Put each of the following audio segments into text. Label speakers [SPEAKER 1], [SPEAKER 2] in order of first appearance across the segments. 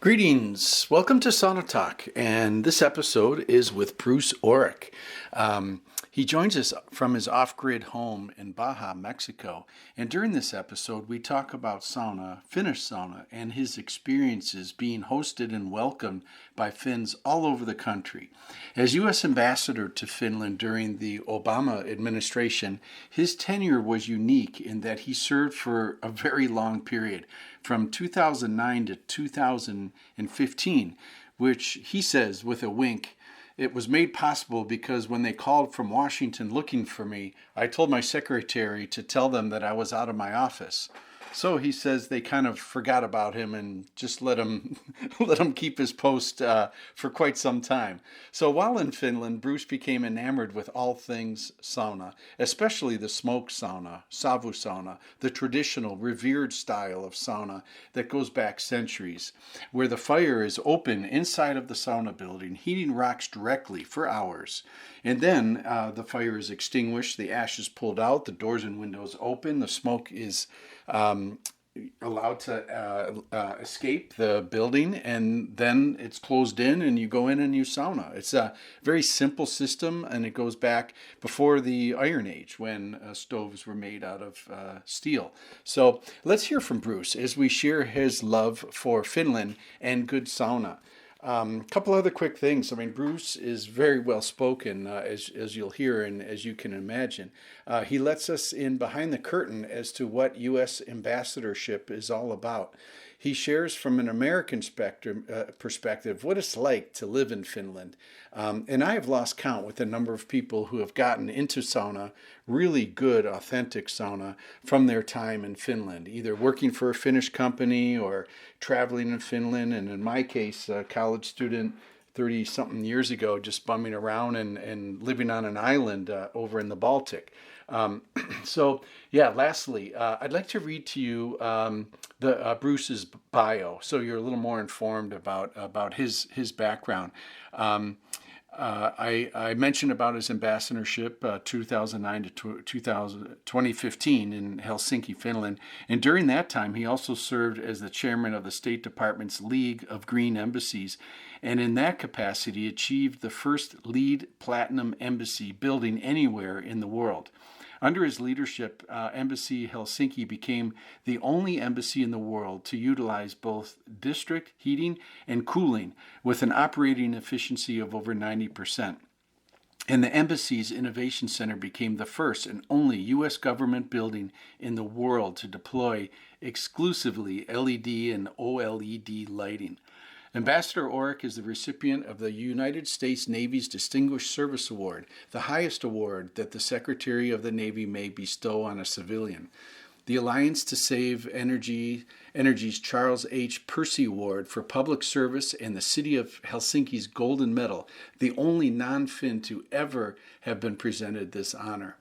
[SPEAKER 1] Greetings. Welcome to Sauna Talk, and this episode is with Bruce Oreck. He joins us from his off-grid home in Baja, Mexico, and during this episode we talk about sauna, Finnish sauna, and his experiences being hosted and welcomed by Finns all over the country. As U.S. Ambassador to Finland during the Obama administration, his tenure was unique in that he served for a very long period, from 2009 to 2015, which he says with a wink, it was made possible because when they called from Washington looking for me, I told my secretary to tell them that I was out of my office. So he says they kind of forgot about him and just let him keep his post for quite some time. So while in Finland, Bruce became enamored with all things sauna, especially the smoke sauna, savusauna, the traditional revered style of sauna that goes back centuries, where the fire is open inside of the sauna building, heating rocks directly for hours. And then the fire is extinguished, the ash is pulled out, the doors and windows open, the smoke is allowed to escape the building, and then it's closed in and you go in and you sauna. It's a very simple system, and it goes back before the Iron Age when stoves were made out of steel. So let's hear from Bruce as we share his love for Finland and good sauna. Couple other quick things. I mean, Bruce is very well spoken, as you'll hear and as you can imagine. He lets us in behind the curtain as to what U.S. ambassadorship is all about. He shares from an American perspective what it's like to live in Finland. And I have lost count with the number of people who have gotten into sauna, really good, authentic sauna, from their time in Finland, either working for a Finnish company or traveling in Finland. And in my case, a college student 30-something years ago, just bumming around and living on an island over in the Baltic. Lastly, I'd like to read to you Bruce's bio, so you're a little more informed about his background. I mentioned about his ambassadorship 2009 to 2015 in Helsinki, Finland, and during that time he also served as the chairman of the State Department's League of Green Embassies, and in that capacity achieved the first LEED Platinum embassy building anywhere in the world. Under his leadership, Embassy Helsinki became the only embassy in the world to utilize both district heating and cooling with an operating efficiency of over 90%. And the embassy's Innovation Center became the first and only U.S. government building in the world to deploy exclusively LED and OLED lighting. Ambassador Oreck is the recipient of the United States Navy's Distinguished Service Award, the highest award that the Secretary of the Navy may bestow on a civilian. The Alliance to Save Energy's Charles H. Percy Award for Public Service, and the City of Helsinki's Golden Medal, the only non-Finn to ever have been presented this honor.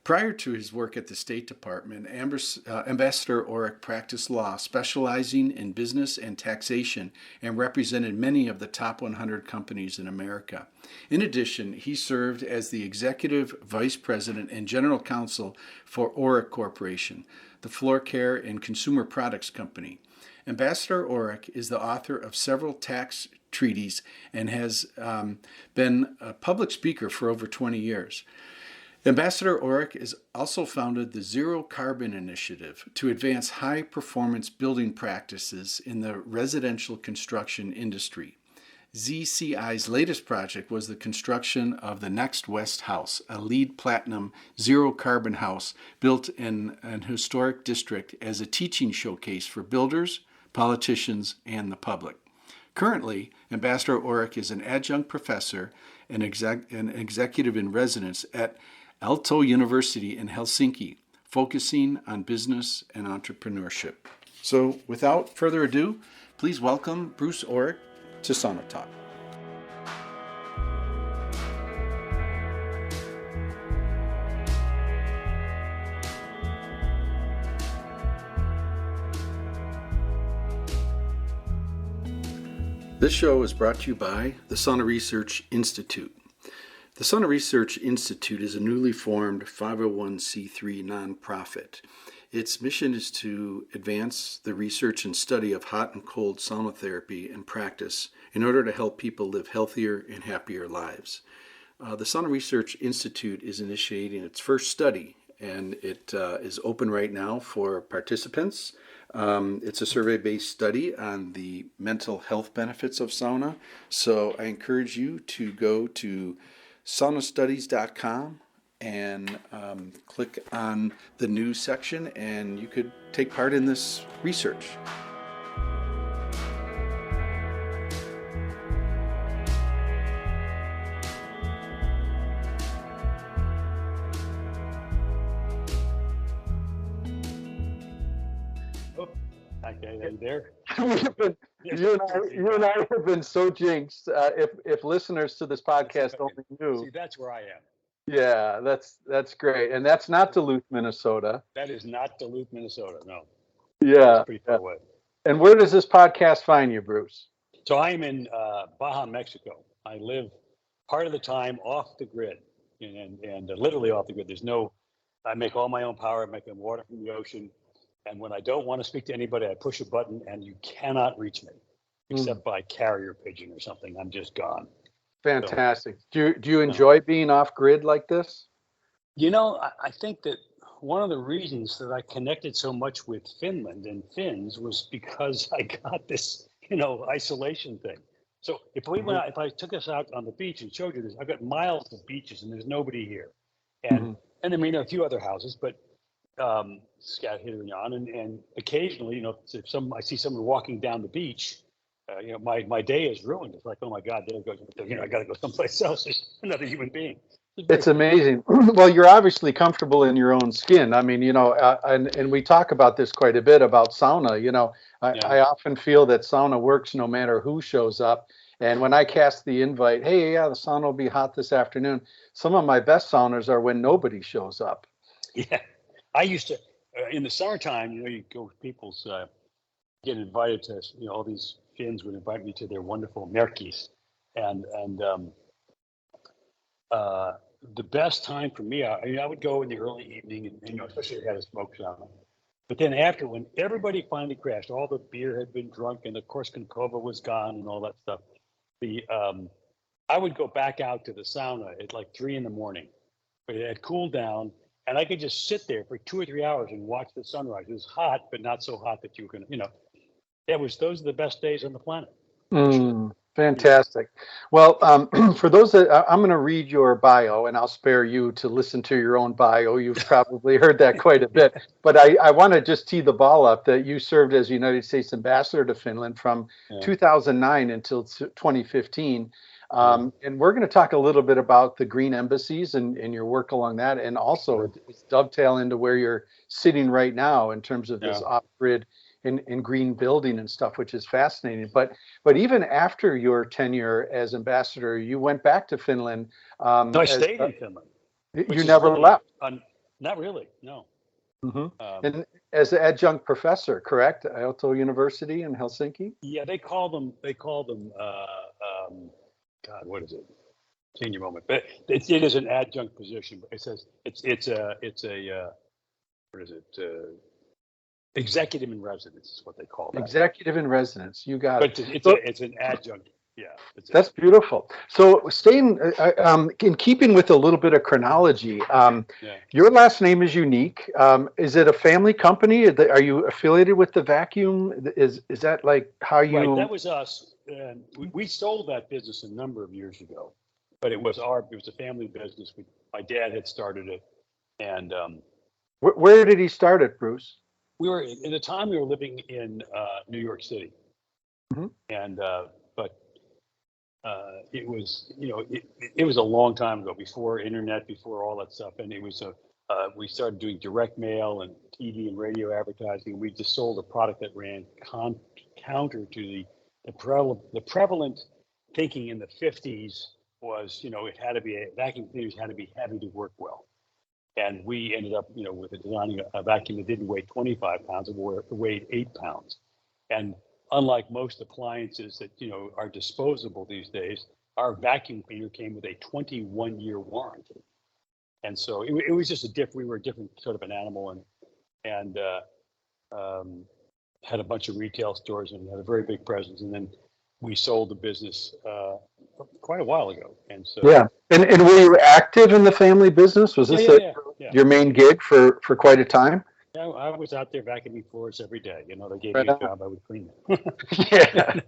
[SPEAKER 1] Prior to his work at the State Department, Ambassador Oreck practiced law, specializing in business and taxation, and represented many of the top 100 companies in America. In addition, he served as the Executive Vice President and General Counsel for Oreck Corporation, the floor care and consumer products company. Ambassador Oreck is the author of several tax treaties and has been a public speaker for over 20 years. Ambassador Oreck has also founded the Zero Carbon Initiative to advance high-performance building practices in the residential construction industry. ZCI's latest project was the construction of the Next West House, a LEED Platinum zero-carbon house built in an historic district as a teaching showcase for builders, politicians, and the public. Currently, Ambassador Oreck is an adjunct professor and executive in residence at Aalto University in Helsinki, focusing on business and entrepreneurship. So without further ado, please welcome Bruce Oreck to Sauna Talk. This show is brought to you by the Sauna Research Institute. The Sauna Research Institute is a newly formed 501c3 nonprofit. Its mission is to advance the research and study of hot and cold sauna therapy and practice in order to help people live healthier and happier lives. The Sauna Research Institute is initiating its first study, and it is open right now for participants. It's a survey-based study on the mental health benefits of sauna. So I encourage you to go to saunastudies.com and click on the news section, and you could take part in this research.
[SPEAKER 2] Okay, are you there?
[SPEAKER 3] You and I have been so jinxed. If listeners to this podcast only knew.
[SPEAKER 2] See, that's where I am.
[SPEAKER 3] Yeah, that's great, and that's not Duluth, Minnesota.
[SPEAKER 2] That is not Duluth, Minnesota. No.
[SPEAKER 3] Yeah,
[SPEAKER 2] that's pretty far away.
[SPEAKER 3] And where does this podcast find you, Bruce?
[SPEAKER 2] So I'm in Baja, Mexico. I live part of the time off the grid, and literally off the grid. I make all my own power. I make water from the ocean. And when I don't want to speak to anybody, I push a button and you cannot reach me except by carrier pigeon or something. I'm just gone.
[SPEAKER 3] Fantastic. So, do you enjoy being off grid like this?
[SPEAKER 2] You know, I think that one of the reasons that I connected so much with Finland and Finns was because I got this, isolation thing. So if I took us out on the beach and showed you this, I've got miles of beaches and there's nobody here. And I mean, a few other houses, but scattered here and yon, and occasionally, if I see someone walking down the beach, my day is ruined. It's like, oh my God, there goes, I got to go someplace else. There's another human being.
[SPEAKER 3] It's amazing. Well, you're obviously comfortable in your own skin. I mean, and we talk about this quite a bit about sauna. I often feel that sauna works no matter who shows up. And when I cast the invite, hey, the sauna will be hot this afternoon. Some of my best saunas are when nobody shows up.
[SPEAKER 2] Yeah. I used to, in the summertime, you go, people's get invited to, all these Finns would invite me to their wonderful merkis. And the best time for me, I would go in the early evening and especially if I had a smoke sauna. But then after, when everybody finally crashed, all the beer had been drunk and of course Konkova was gone and all that stuff. I would go back out to the sauna at like 3 a.m, but it had cooled down. And I could just sit there for 2 or 3 hours and watch the sunrise. It was hot, but not so hot that you were going to, those are the best days on the planet.
[SPEAKER 3] Fantastic. Well, for those that I'm going to read your bio, and I'll spare you to listen to your own bio. You've probably heard that quite a bit, but I want to just tee the ball up that you served as United States Ambassador to Finland from 2009 until 2015. And we're going to talk a little bit about the green embassies and your work along that, and also it's dovetail into where you're sitting right now in terms of this off-grid and green building and stuff, which is fascinating. But even after your tenure as ambassador, you went back to Finland.
[SPEAKER 2] No, I stayed in Finland.
[SPEAKER 3] You never left?
[SPEAKER 2] Not really, no.
[SPEAKER 3] And as an adjunct professor, correct? Aalto University in Helsinki?
[SPEAKER 2] Yeah, they call them. God, what is it? Senior moment, but it is an adjunct position. But it says it's a what is it? Executive in residence is what they call that.
[SPEAKER 3] Executive in residence, you got
[SPEAKER 2] it. But it's an adjunct. Yeah,
[SPEAKER 3] that's beautiful. So staying in keeping with a little bit of chronology, your last name is unique. Is it a family company? Are you affiliated with the Vacuum? Is that like how you?
[SPEAKER 2] Right, that was us. We sold that business a number of years ago, but it was a family business. My dad had started it, and
[SPEAKER 3] where did he start it, Bruce?
[SPEAKER 2] We were at the time we were living in New York City, and but it was it was a long time ago, before internet, before all that stuff, and it was we started doing direct mail and TV and radio advertising. We just sold a product that ran counter to the prevalent thinking in the 50s was, it had to be vacuum cleaners had to be heavy to work well. And we ended up, with designing a vacuum that didn't weigh 25 pounds, it weighed 8 pounds. And unlike most appliances that, are disposable these days, our vacuum cleaner came with a 21-year warranty. And so it was just we were a different sort of an animal. and had a bunch of retail stores and had a very big presence. And then we sold the business quite a while ago. And so
[SPEAKER 3] yeah, and were you active in the family business? Was this your main gig for quite a time?
[SPEAKER 2] Yeah, I was out there vacuuming floors every day. You know, they gave
[SPEAKER 3] Right
[SPEAKER 2] me a
[SPEAKER 3] on.
[SPEAKER 2] job, I would clean them.
[SPEAKER 3] Yeah.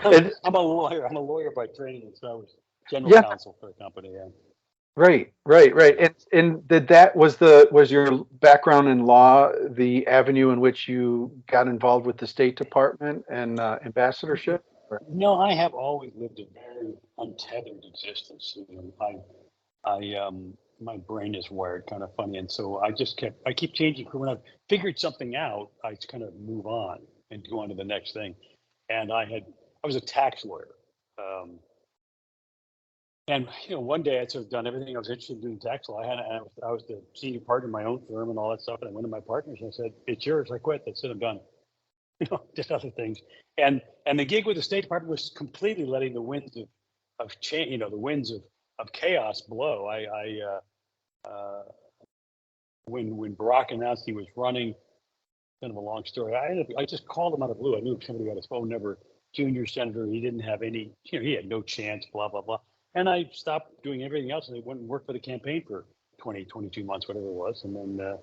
[SPEAKER 2] I'm a lawyer. I'm a lawyer by training, and so I was general
[SPEAKER 3] Yeah.
[SPEAKER 2] counsel for the company. Yeah.
[SPEAKER 3] Right. And did that was your background in law the avenue in which you got involved with the State Department and ambassadorship?
[SPEAKER 2] No, I have always lived a very untethered existence. You know, my brain is wired kind of funny, and so I keep changing. When I've figured something out, I just kind of move on and go on to the next thing. And I was a tax lawyer. And you know, one day I'd sort of done everything I was interested in doing tax law. I was the senior partner in my own firm and all that stuff. And I went to my partners and I said, "It's yours." I quit. That's it. I'm done. You know, just other things. And the gig with the State Department was completely letting the winds of change, you know, the winds of chaos blow. When Barack announced he was running, kind of a long story. I just called him out of the blue. I knew somebody got his phone number. Junior senator. He didn't have any. You know, he had no chance. Blah blah blah. And I stopped doing everything else, and I went and worked for the campaign for 22 months, whatever it was. And then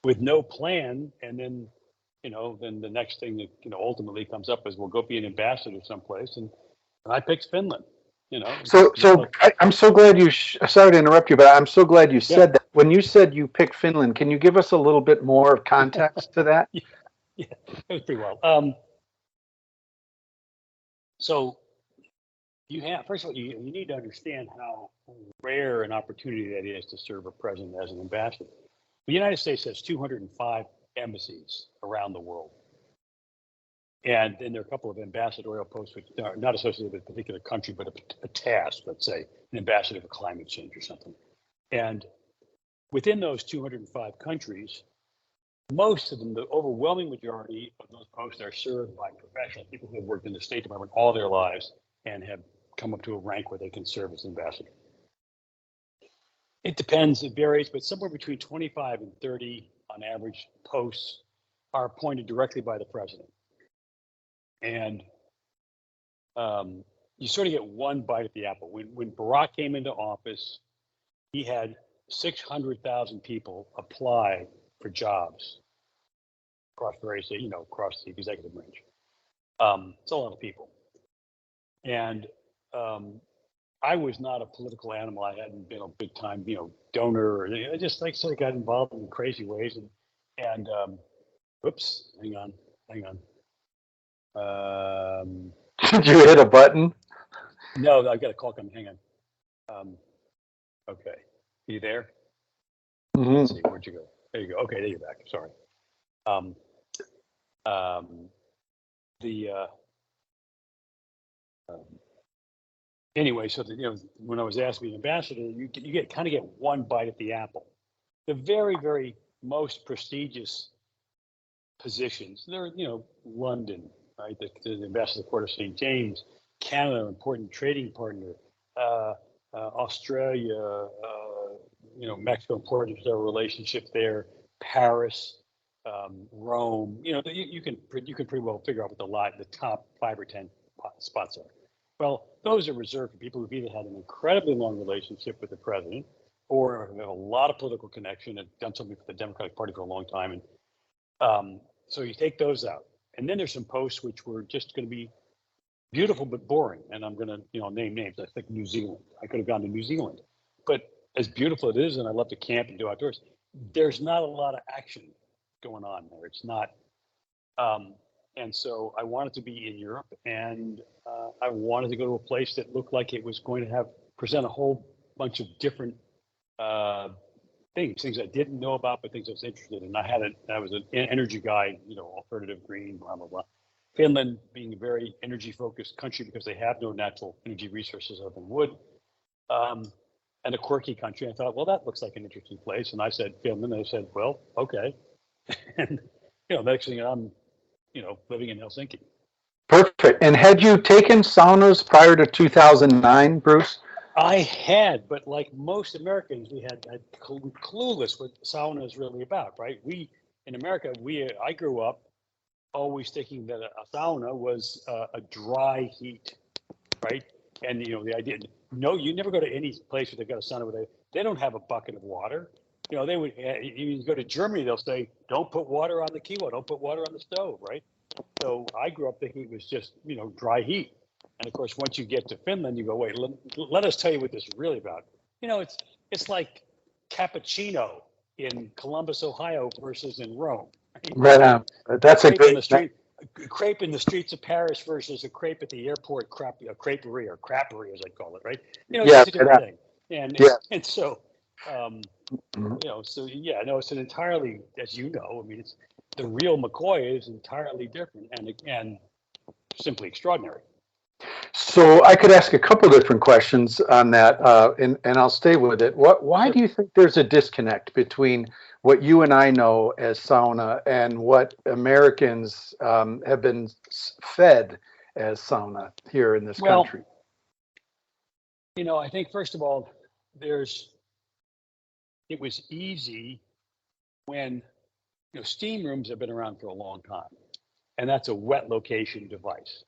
[SPEAKER 2] with no plan, and then, you know, then the next thing that, you know, ultimately comes up is we'll go be an ambassador someplace. And I picked Finland, you know.
[SPEAKER 3] I'm so glad sorry to interrupt you, but I'm so glad you said that. When you said you picked Finland, can you give us a little bit more of context to that?
[SPEAKER 2] Yeah, it was pretty well. So first of all, you need to understand how rare an opportunity that is to serve a president as an ambassador. The United States has 205 embassies around the world. And then there are a couple of ambassadorial posts which are not associated with a particular country, but a task, let's say, an ambassador for climate change or something. And within those 205 countries, most of them, the overwhelming majority of those posts are served by professional people who have worked in the State Department all their lives and have come up to a rank where they can serve as ambassador. It depends, it varies, but somewhere between 25 and 30 on average posts are appointed directly by the president. And you sort of get one bite at the apple. When Barack came into office, he had 600,000 people apply for jobs across various, you know, across the executive branch. It's a lot of people. And I was not a political animal. I hadn't been a big time, you know, donor. Or I just like sort of got involved in crazy ways. And whoops, hang on.
[SPEAKER 3] Did you hit a button?
[SPEAKER 2] No, I've got a call coming. Hang on. Okay, you there?
[SPEAKER 3] Mm-hmm.
[SPEAKER 2] Let's see, where'd you go? There you go. Okay, there you're back. Sorry. Anyway, so you know, when I was asked to be an ambassador, you kind of get one bite at the apple. The very, very most prestigious positions, they're, you know, London, right? The ambassador to the Court of St. James, Canada, important trading partner, Australia, you know, Mexico, important to their relationship there, Paris, Rome. You know, you can pretty well figure out what the top 5 or 10 spots are. Well, those are reserved for people who've either had an incredibly long relationship with the president or have a lot of political connection and done something for the Democratic Party for a long time. And so you take those out. And then there's some posts which were just going to be beautiful but boring. And I'm going to, you know, name names. I think New Zealand. I could have gone to New Zealand. But as beautiful it is, and I love to camp and do outdoors, there's not a lot of action going on there. It's not. And so I wanted to be in Europe, and I wanted to go to a place that looked like it was going to present a whole bunch of different things I didn't know about, but things I was interested in. I was an energy guy, you know, alternative, green, blah, blah, blah. Finland being a very energy focused country because they have no natural energy resources other than wood, and a quirky country. I thought, well, that looks like an interesting place. And I said, Finland, and they said, well, okay. And, you know, next thing I'm, you know, living in Helsinki.
[SPEAKER 3] Perfect. And had you taken saunas prior to 2009, Bruce?
[SPEAKER 2] I had, but like most Americans, we had clueless what sauna is really about, right? We in America, I grew up always thinking that a sauna was a dry heat, right? And the idea, no, you never go to any place where they've got a sauna where they don't have a bucket of water. They would. You go to Germany, they'll say, "Don't put water on the kiwa, don't put water on the stove," right? So I grew up thinking it was just dry heat. And of course, once you get to Finland, you go, wait, let us tell you what this is really about. It's like cappuccino in Columbus, Ohio versus in Rome.
[SPEAKER 3] Right on. That's a great
[SPEAKER 2] crepe in the streets of Paris versus a crepe at the airport, a creperie or crapperie, as I call it, right? It's a different thing. And so, it's an entirely, as you know, I mean, it's the real McCoy is entirely different and simply extraordinary.
[SPEAKER 3] So I could ask a couple different questions on that, and I'll stay with it. Why do you think there's a disconnect between what you and I know as sauna and what Americans have been fed as sauna here in this country?
[SPEAKER 2] I think first of all, it was easy when steam rooms have been around for a long time, and that's a wet location device.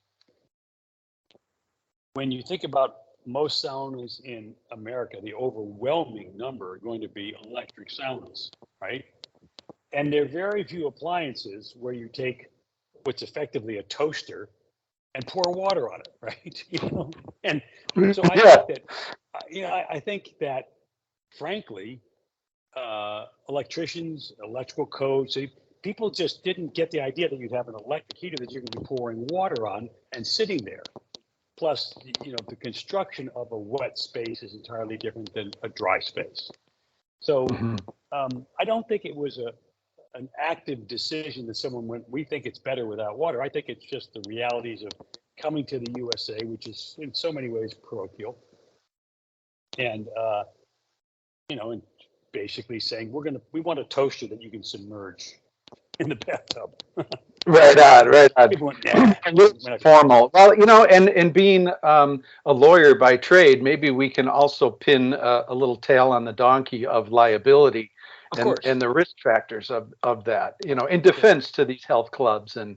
[SPEAKER 2] When you think about most saunas in America, the overwhelming number are going to be electric saunas, right? And there are very few appliances where you take what's effectively a toaster and pour water on it, right? And so I think that, frankly, electricians, electrical codes, people just didn't get the idea that you'd have an electric heater that you're going to be pouring water on and sitting there. Plus, the construction of a wet space is entirely different than a dry space. So I don't think it was an active decision that someone went, we think it's better without water. I think it's just the realities of coming to the USA, which is in so many ways parochial. And, and basically saying, we want a toaster that you can submerge in the bathtub.
[SPEAKER 3] Right on. A little formal. Well, and being a lawyer by trade, maybe we can also pin a little tail on the donkey of liability and the risk factors of that, in defense to these health clubs and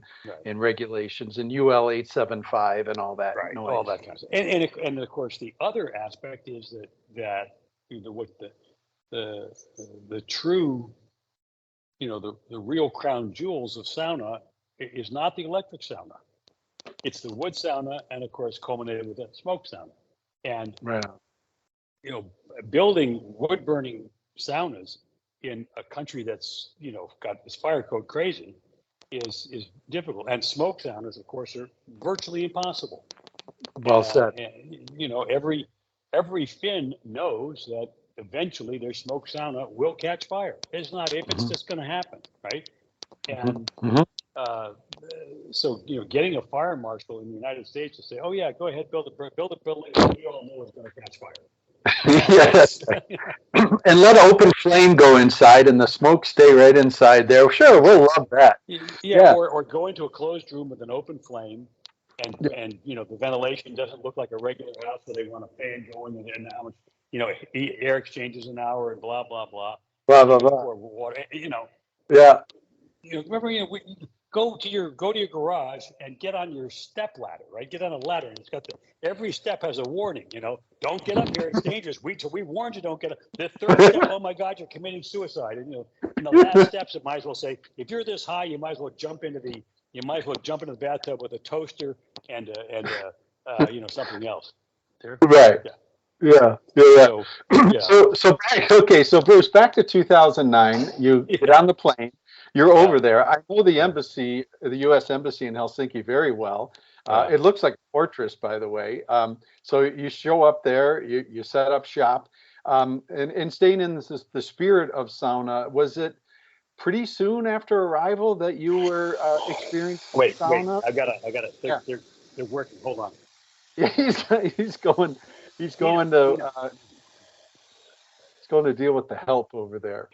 [SPEAKER 3] regulations and UL 875 and all that.
[SPEAKER 2] Right, all that kind of stuff. And of course, the other aspect is that what the true, the real crown jewels of sauna is not the electric sauna. It's the wood sauna, and of course, culminated with that smoke sauna. And building wood burning saunas in a country that's got this fire code crazy is difficult. And smoke saunas, of course, are virtually impossible.
[SPEAKER 3] Well said.
[SPEAKER 2] Every Finn knows that eventually their smoke sauna will catch fire. It's not if it's just going to happen, right? And so getting a fire marshal in the United States to say, "Oh yeah, go ahead, build a building," we all know it's going to catch fire.
[SPEAKER 3] Yes, and let an open flame go inside, and the smoke stay right inside there. Sure, we'll love that.
[SPEAKER 2] Yeah. Or go into a closed room with an open flame, and the ventilation doesn't look like a regular house, so they want a fan going, and how much air exchanges an hour, and blah blah blah.
[SPEAKER 3] Blah blah blah.
[SPEAKER 2] Water,
[SPEAKER 3] Yeah.
[SPEAKER 2] Remember, go to your garage and get on your step ladder, right? Get on a ladder, and it's got every step has a warning. Don't get up here; it's dangerous. We warned you, don't get up. The third step, oh my God, you're committing suicide. And in the last steps, it might as well say, if you're this high, you might as well jump into the bathtub with a toaster and something else. There?
[SPEAKER 3] Right. Yeah.
[SPEAKER 2] So
[SPEAKER 3] So Bruce, back to 2009, you get on the plane. You're over there. I know the embassy, the U.S. Embassy in Helsinki very well. It looks like a fortress, by the way. So you show up there, you set up shop, and staying in the spirit of sauna. Was it pretty soon after arrival that you were experiencing sauna?
[SPEAKER 2] Wait, I got it. They're working. Hold on.
[SPEAKER 3] Yeah, he's going to deal with the help over there.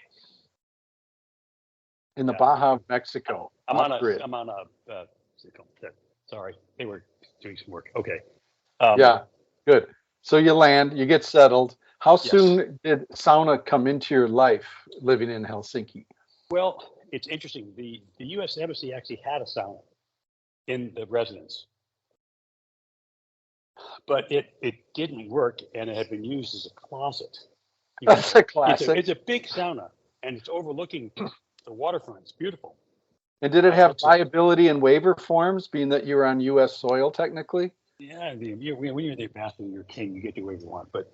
[SPEAKER 3] In the Baja Mexico.
[SPEAKER 2] I'm on a sorry, they were doing some work. Okay.
[SPEAKER 3] Good. So you land, you get settled. How soon did sauna come into your life living in Helsinki?
[SPEAKER 2] Well, it's interesting. The U.S. Embassy actually had a sauna in the residence, but it didn't work, and it had been used as a closet.
[SPEAKER 3] That's a classic.
[SPEAKER 2] It's a big sauna, and it's overlooking the waterfront. It's beautiful.
[SPEAKER 3] And did it have viability in waiver forms, being that you're on U.S. soil technically?
[SPEAKER 2] Yeah, when you're the ambassador, you're king. You get to do whatever you want. But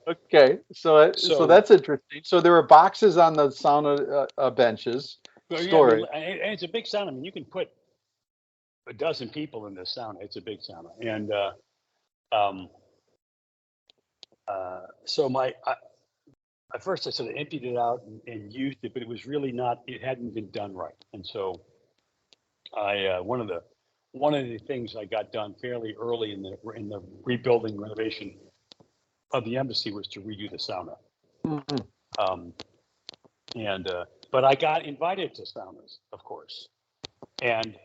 [SPEAKER 3] okay, so that's interesting. So there were boxes on the sauna benches. Storage.
[SPEAKER 2] Yeah, and it's a big sauna. I mean, you can put a dozen people in this sauna. It's a big sauna, and so at first I sort of emptied it out and used it, but it was really not. It hadn't been done right, and so I one of the things I got done fairly early in the rebuilding renovation of the embassy was to redo the sauna. Mm-hmm. But I got invited to saunas, of course, and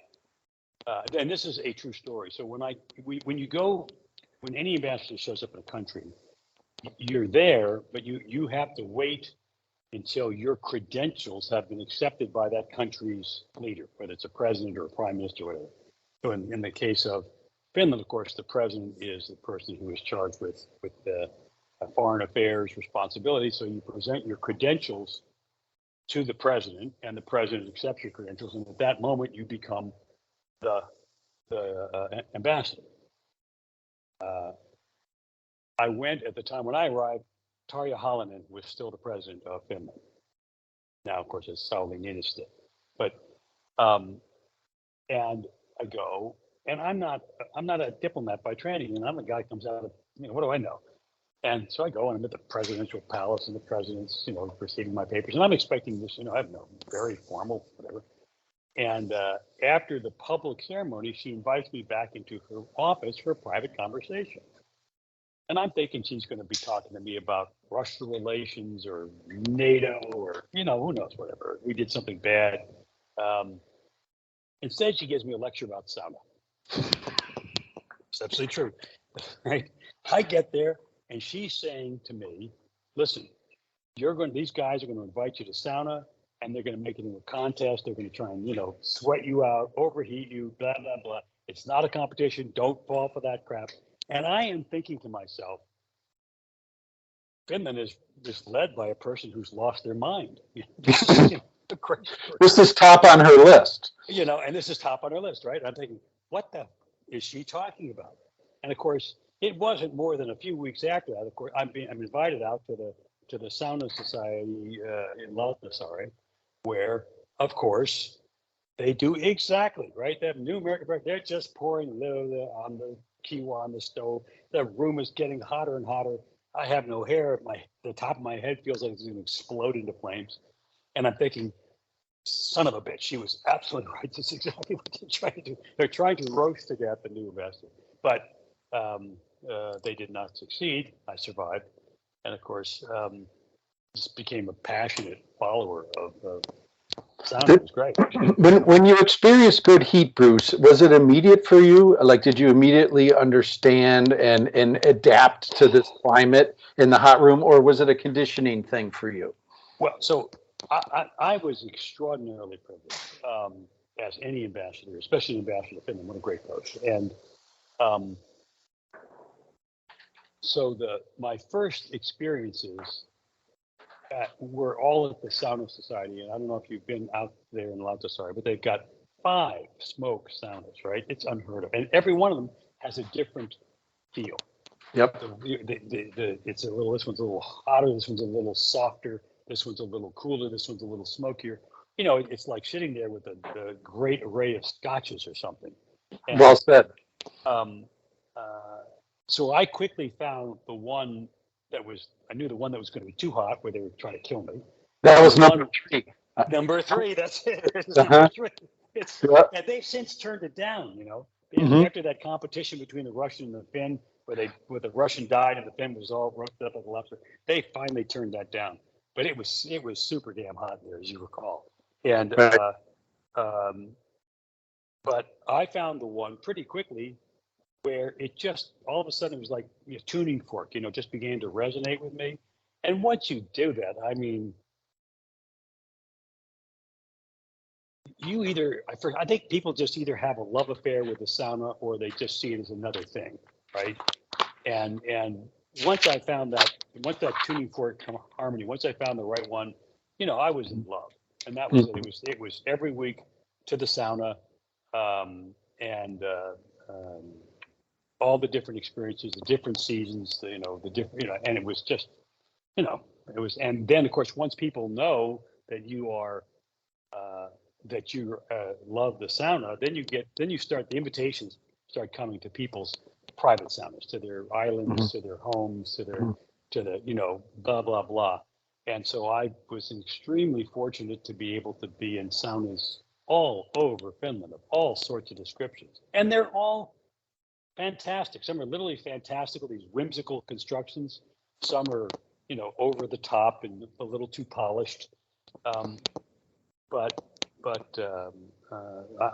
[SPEAKER 2] this is a true story. So when any ambassador shows up in a country, you're there, but you have to wait until your credentials have been accepted by that country's leader, whether it's a president or a prime minister, or whatever. So in the case of Finland, of course, the president is the person who is charged with the foreign affairs responsibility. So you present your credentials to the president, and the president accepts your credentials, and at that moment you become the ambassador. I went at the time when I arrived. Tarja Halonen was still the president of Finland. Now, of course, it's Sauli Niinistö. But and I go, and I'm not a diplomat by training, and I'm a guy who comes out of, what do I know? And so I go, and I'm at the presidential palace, and the president's, receiving my papers, and I'm expecting this, I don't know, very formal, whatever. And after the public ceremony, she invites me back into her office for a private conversation. And I'm thinking she's going to be talking to me about Russian relations or NATO or, who knows, whatever. We did something bad. Instead, she gives me a lecture about sauna. It's absolutely true. Right? I get there, and she's saying to me, listen, these guys are going to invite you to sauna, and they're going to make it into a contest. They're going to try and, sweat you out, overheat you, blah, blah, blah. It's not a competition. Don't fall for that crap. And I am thinking to myself, Finland is led by a person who's lost their mind.
[SPEAKER 3] This is top on her list.
[SPEAKER 2] And this is top on her list, right? I'm thinking, what the is she talking about? And of course, it wasn't more than a few weeks after that. Of course, I'm invited out to the Sauna Society in Lauttasaari, where, of course, they do exactly right. They have New American Breakfast. They're just pouring on the kiwa on the stove. The room is getting hotter and hotter. I have no hair. The top of my head feels like it's going to explode into flames. And I'm thinking, son of a bitch, she was absolutely right. This is exactly what they're trying to do. They're trying to roast to death the new ambassador. But they did not succeed. I survived. And of course, just became a passionate follower of sauna. It was great.
[SPEAKER 3] When you experienced good heat, Bruce, was it immediate for you? Like, did you immediately understand and adapt to this climate in the hot room, or was it a conditioning thing for you?
[SPEAKER 2] Well, so I was extraordinarily privileged as any ambassador, especially ambassador of Finland. What a great post. And so my first experiences were all at the Sauna Society, and I don't know if you've been out there in Lauttasaari, but they've got 5 smoke saunas, right? It's unheard of, and every one of them has a different feel.
[SPEAKER 3] Yep.
[SPEAKER 2] It's a little. This one's a little hotter. This one's a little softer. This one's a little cooler. This one's a little smokier. It's like sitting there with a great array of scotches or something. And,
[SPEAKER 3] well said.
[SPEAKER 2] So I quickly found the one I knew the one that was going to be too hot, where they were trying to kill me.
[SPEAKER 3] That was number 3.
[SPEAKER 2] Number 3, that's it.
[SPEAKER 3] Uh-huh.
[SPEAKER 2] Number 3. And they've since turned it down,
[SPEAKER 3] Mm-hmm.
[SPEAKER 2] After that competition between the Russian and the Finn, where the Russian died and the Finn was all roasted up like a lobster, they finally turned that down. But it was super damn hot there, as you recall. And
[SPEAKER 3] right.
[SPEAKER 2] But I found the one pretty quickly where it just all of a sudden it was like a tuning fork, just began to resonate with me. And once you do that, I mean, I think people just either have a love affair with the sauna or they just see it as another thing, right? And once that tuning fork harmony, once I found the right one, I was in love, and that was it. It was every week to the sauna, and all the different experiences, the different seasons, the different, and it was just, it was, and then of course once people know that you are that you love the sauna, then you start, the invitations start coming to people's private saunas, to their islands, to their homes, to the blah blah blah. And so I was extremely fortunate to be able to be in saunas all over Finland of all sorts of descriptions, and they're all fantastic. Some are literally fantastical, these whimsical constructions. Some are over the top and a little too polished. But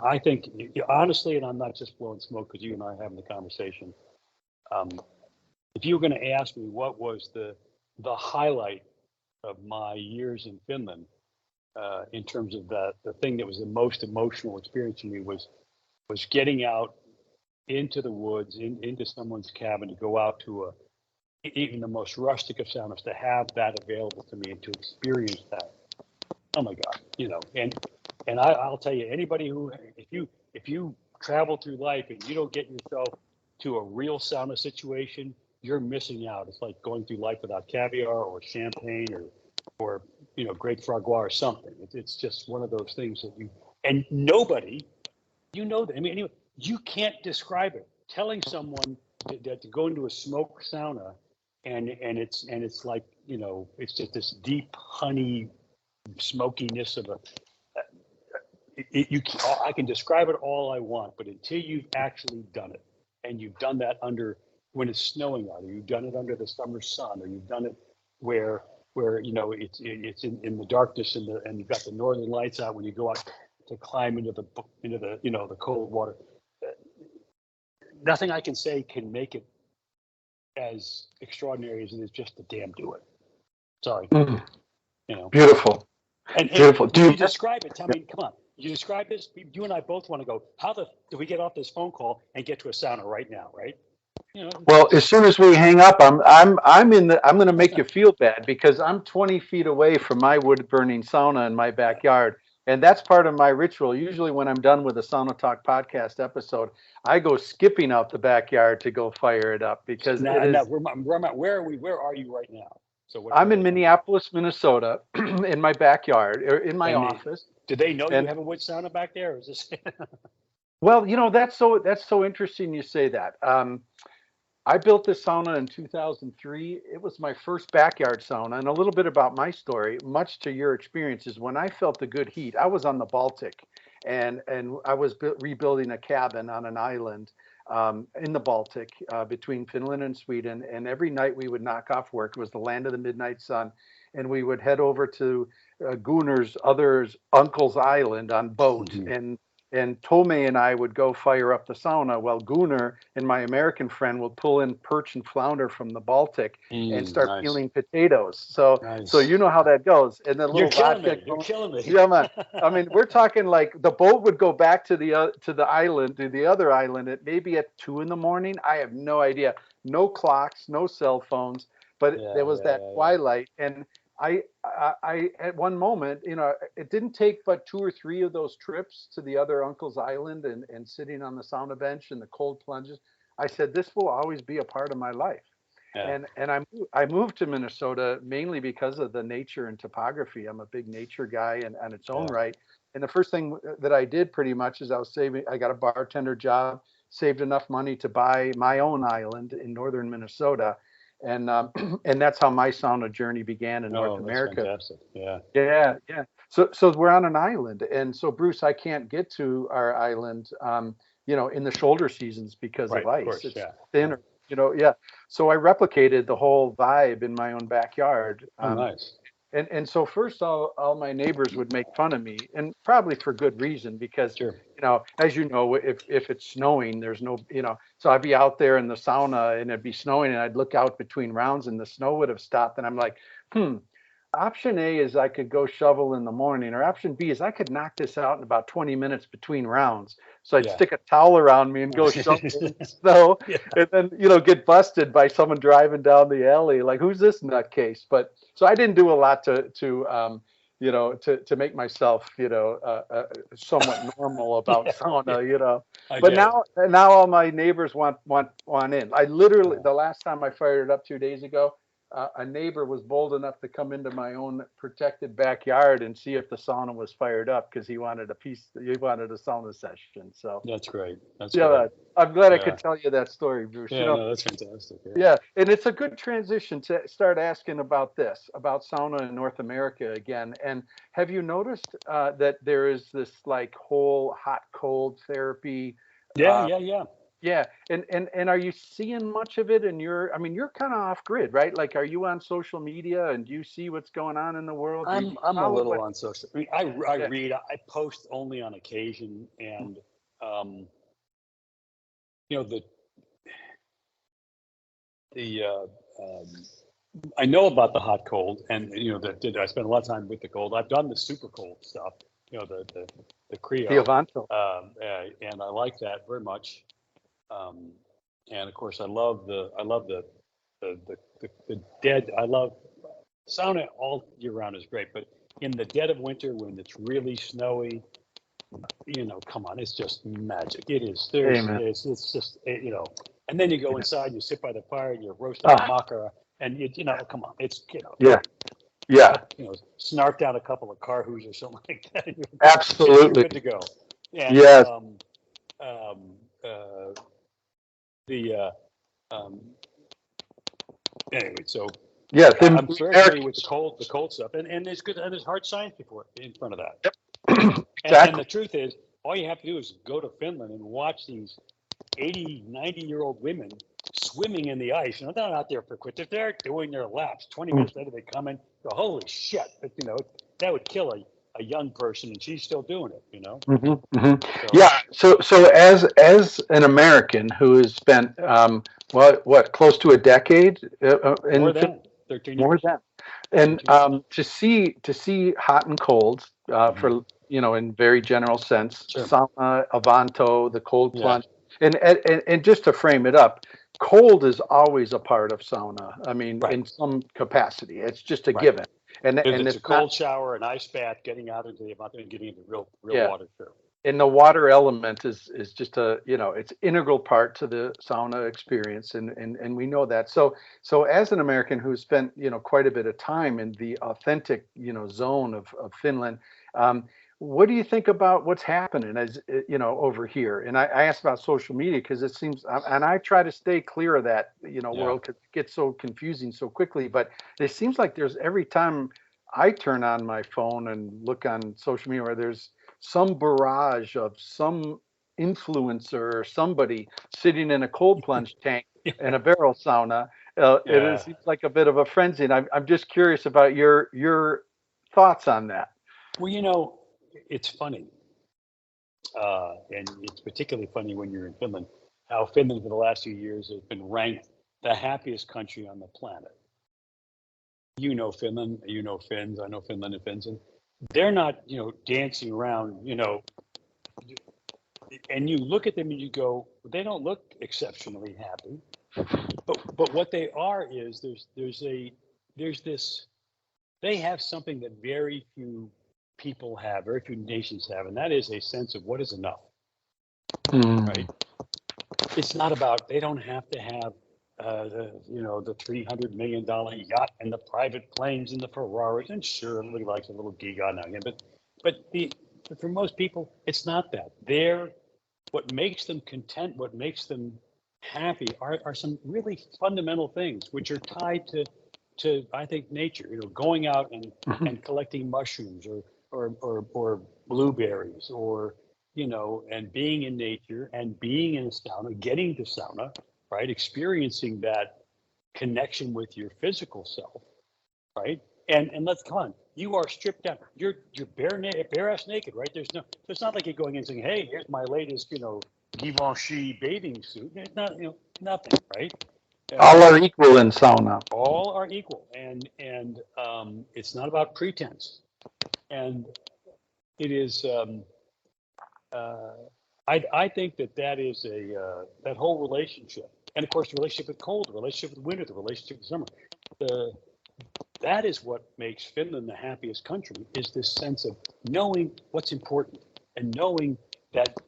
[SPEAKER 2] I think, honestly, and I'm not just blowing smoke because you and I are having the conversation. If you were going to ask me what was the highlight of my years in Finland, in terms of the thing that was the most emotional experience for me was getting out into the woods, into someone's cabin, to go out to even the most rustic of saunas, to have that available to me and to experience that. Oh my God, and I'll tell you, anybody who, if you travel through life and you don't get yourself to a real sauna situation, you're missing out. It's like going through life without caviar or champagne or great foie gras or something. It's just one of those things that and nobody, that. I mean, anyway, you can't describe it. Telling someone that to go into a smoke sauna and it's like, it's just this deep honey smokiness of I can describe it all I want, but until you've actually done it, and you've done that when it's snowing out, or you've done it under the summer sun, or you've done it where it's in the darkness and you've got the northern lights out when you go out to climb into the the cold water. Nothing I can say can make it as extraordinary as it is just to damn do it. Sorry.
[SPEAKER 3] Beautiful.
[SPEAKER 2] And
[SPEAKER 3] beautiful.
[SPEAKER 2] Do you describe it? Tell me, come on. You describe this. You and I both want to go. How do we get off this phone call and get to a sauna right now? Right.
[SPEAKER 3] Well, as soon as we hang up, I'm going to make you feel bad because I'm 20 feet away from my wood burning sauna in my backyard. And that's part of my ritual. Usually when I'm done with a Sauna Talk podcast episode, I go skipping out the backyard to go fire it up because
[SPEAKER 2] where are we? Where are you right now?
[SPEAKER 3] I'm in Minneapolis, Minnesota, in my backyard, or in my office.
[SPEAKER 2] Do they know you have a wood sauna back there? Or is this?
[SPEAKER 3] Well, that's so interesting you say that. I built this sauna in 2003. It was my first backyard sauna, and a little bit about my story, much to your experiences. When I felt the good heat, I was on the Baltic, and I was rebuilding a cabin on an island in the Baltic between Finland and Sweden. And every night we would knock off work. It was the land of the midnight sun, and we would head over to Gunnar's uncle's island on boat, and Tome and I would go fire up the sauna while Gunnar and my American friend would pull in perch and flounder from the Baltic and start peeling potatoes. So you know how that goes. And the little
[SPEAKER 2] You're killing me.
[SPEAKER 3] Yeah, man. I mean, we're talking like the boat would go back to the island, to the other island at maybe at 2 a.m. I have no idea. No clocks, no cell phones, but there was that twilight. And I at one moment, it didn't take but 2 or 3 of those trips to the other uncle's island and sitting on the sauna bench in the cold plunges. I said, this will always be a part of my life. Yeah. And I moved to Minnesota mainly because of the nature and topography. I'm a big nature guy in its own right. And the first thing that I did pretty much is I got a bartender job, saved enough money to buy my own island in northern Minnesota. And that's how my sauna journey began in North America.
[SPEAKER 2] Fantastic.
[SPEAKER 3] Yeah. So we're on an island, and so Bruce, I can't get to our island, in the shoulder seasons because of ice.
[SPEAKER 2] Course,
[SPEAKER 3] it's thinner, So I replicated the whole vibe in my own backyard.
[SPEAKER 2] Nice.
[SPEAKER 3] And so first, all my neighbors would make fun of me, and probably for good reason, because as you know, if it's snowing, there's no, so I'd be out there in the sauna and it'd be snowing, and I'd look out between rounds and the snow would have stopped, and I'm like, Option A is I could go shovel in the morning, or option B is I could knock this out in about 20 minutes between rounds. So I'd
[SPEAKER 2] Yeah.
[SPEAKER 3] stick a towel around me and go shovel in the snow,
[SPEAKER 2] Yeah.
[SPEAKER 3] and then get busted by someone driving down the alley. Like, who's this nutcase? But so I didn't do a lot to make myself somewhat normal about
[SPEAKER 2] Yeah.
[SPEAKER 3] sauna.
[SPEAKER 2] I
[SPEAKER 3] But
[SPEAKER 2] get it.
[SPEAKER 3] now all my neighbors want in. I literally,
[SPEAKER 2] Yeah.
[SPEAKER 3] the last time I fired it up 2 days ago, a neighbor was bold enough to come into my own protected backyard and see if the sauna was fired up, because he wanted a sauna session. So
[SPEAKER 2] That's great. That's
[SPEAKER 3] yeah,
[SPEAKER 2] great.
[SPEAKER 3] I'm glad I
[SPEAKER 2] Yeah.
[SPEAKER 3] could tell you that story, Bruce.
[SPEAKER 2] Yeah. No, that's fantastic. Yeah.
[SPEAKER 3] Yeah, and it's a good transition to start asking about sauna in North America again. And have you noticed that there is this like whole hot cold therapy?
[SPEAKER 2] Yeah.
[SPEAKER 3] Uh,
[SPEAKER 2] Yeah. Yeah.
[SPEAKER 3] yeah, and are you seeing much of it? And you're kind of off grid, right? Like, are you on social media and do you see what's going on in the world? Do you
[SPEAKER 2] I'm a
[SPEAKER 3] follow
[SPEAKER 2] little
[SPEAKER 3] what?
[SPEAKER 2] on social. I mean, I
[SPEAKER 3] Yeah,
[SPEAKER 2] read. I post only on occasion, and um, the the I know about the hot cold, and I spend a lot of time with the cold. I've done the super cold stuff. The
[SPEAKER 3] the
[SPEAKER 2] Creo,
[SPEAKER 3] Avanto.
[SPEAKER 2] and I like that very much. Um, and of course, I love the dead. I love sauna all year round is great, but in the dead of winter when it's really snowy, come on, it's just magic. It is.
[SPEAKER 3] Amen.
[SPEAKER 2] It's just and then you go
[SPEAKER 3] Yeah.
[SPEAKER 2] inside, you sit by the fire, you roast a
[SPEAKER 3] Ah,
[SPEAKER 2] maca, and come on, it's
[SPEAKER 3] yeah, yeah,
[SPEAKER 2] snarf down a couple of carhoos or something like that, and you're
[SPEAKER 3] absolutely.
[SPEAKER 2] good to go. And
[SPEAKER 3] Yes,
[SPEAKER 2] um, the anyway, so
[SPEAKER 3] yes.
[SPEAKER 2] I'm very familiar with the cold stuff, and there's good and there's hard science in front of that. And
[SPEAKER 3] Exactly.
[SPEAKER 2] the truth is, all you have to do is go to Finland and watch these 80, 90-year-old women swimming in the ice. They're not out there for quit. If they're doing their laps, 20 minutes later they come in, go, holy shit. But, that would kill a young person, and she's still doing it.
[SPEAKER 3] Hmm. Hmm.
[SPEAKER 2] So
[SPEAKER 3] Yeah. So as an American who has spent what close to a decade
[SPEAKER 2] more
[SPEAKER 3] in
[SPEAKER 2] than 13
[SPEAKER 3] more
[SPEAKER 2] years.
[SPEAKER 3] than, and
[SPEAKER 2] 13 years.
[SPEAKER 3] to see hot and cold
[SPEAKER 2] Mhm.
[SPEAKER 3] for in very general sense,
[SPEAKER 2] Sure.
[SPEAKER 3] sauna, Avanto, the cold
[SPEAKER 2] Yeah.
[SPEAKER 3] plunge, and just to frame it up, cold is always a part of sauna. I mean,
[SPEAKER 2] Right.
[SPEAKER 3] in some capacity, it's just a
[SPEAKER 2] Right.
[SPEAKER 3] given, and
[SPEAKER 2] Whether it's a
[SPEAKER 3] it's not.
[SPEAKER 2] cold shower, an ice bath, getting out into the amount and getting into real
[SPEAKER 3] Yeah.
[SPEAKER 2] water. Sure.
[SPEAKER 3] And the water element is just it's integral part to the sauna experience, and we know that. So as an American who's spent quite a bit of time in the authentic zone of Finland, what do you think about what's happening as over here? And I asked about social media because it seems, and I try to stay clear of that
[SPEAKER 2] Yeah.
[SPEAKER 3] world, because it gets so confusing so quickly, but it seems like there's every time I turn on my phone and look on social media where there's some barrage of some influencer or somebody sitting in a cold plunge tank in a barrel sauna. It
[SPEAKER 2] Yeah.
[SPEAKER 3] seems like a bit of a frenzy, and I'm just curious about your thoughts on that.
[SPEAKER 2] Well, it's funny, and it's particularly funny when you're in Finland. How Finland, for the last few years, has been ranked the happiest country on the planet. Finland, Finns, I know Finland and Finns, and they're not, dancing around, and you look at them and you go, they don't look exceptionally happy. But what they are is there's this, they have something that very few people have, very few nations have, and that is a sense of what is enough, right? It's not about, they don't have to have the $300 million yacht and the private planes and the Ferraris. And sure, everybody likes a little giga now and again, but for most people, it's not that. What makes them content, what makes them happy, are some really fundamental things, which are tied to I think nature. Going out and collecting mushrooms or blueberries, or and being in nature and being in a sauna, getting to sauna, right? Experiencing that connection with your physical self, right? And let's come on, you are stripped down. You're bare ass naked, right? So it's not like you're going in saying, hey, here's my latest, Givenchy bathing suit. It's not, nothing, right?
[SPEAKER 3] All are equal in sauna.
[SPEAKER 2] All are equal, and it's not about pretense, and it is. I think that is that whole relationship, and of course the relationship with cold, the relationship with winter, the relationship with summer. That is what makes Finland the happiest country, is this sense of knowing what's important and knowing that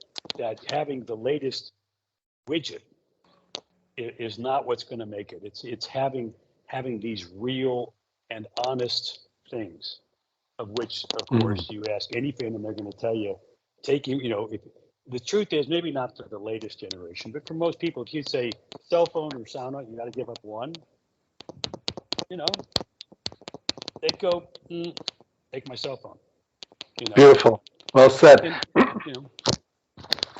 [SPEAKER 2] having the latest widget is not what's going to make it. It's having these real and honest things, of which, of course, you ask any Finn and they're going to tell you, the truth is, maybe not for the latest generation, but for most people, if you say cell phone or sauna, you got to give up one, they'd go, take my cell phone.
[SPEAKER 3] Beautiful. Well said.
[SPEAKER 2] And,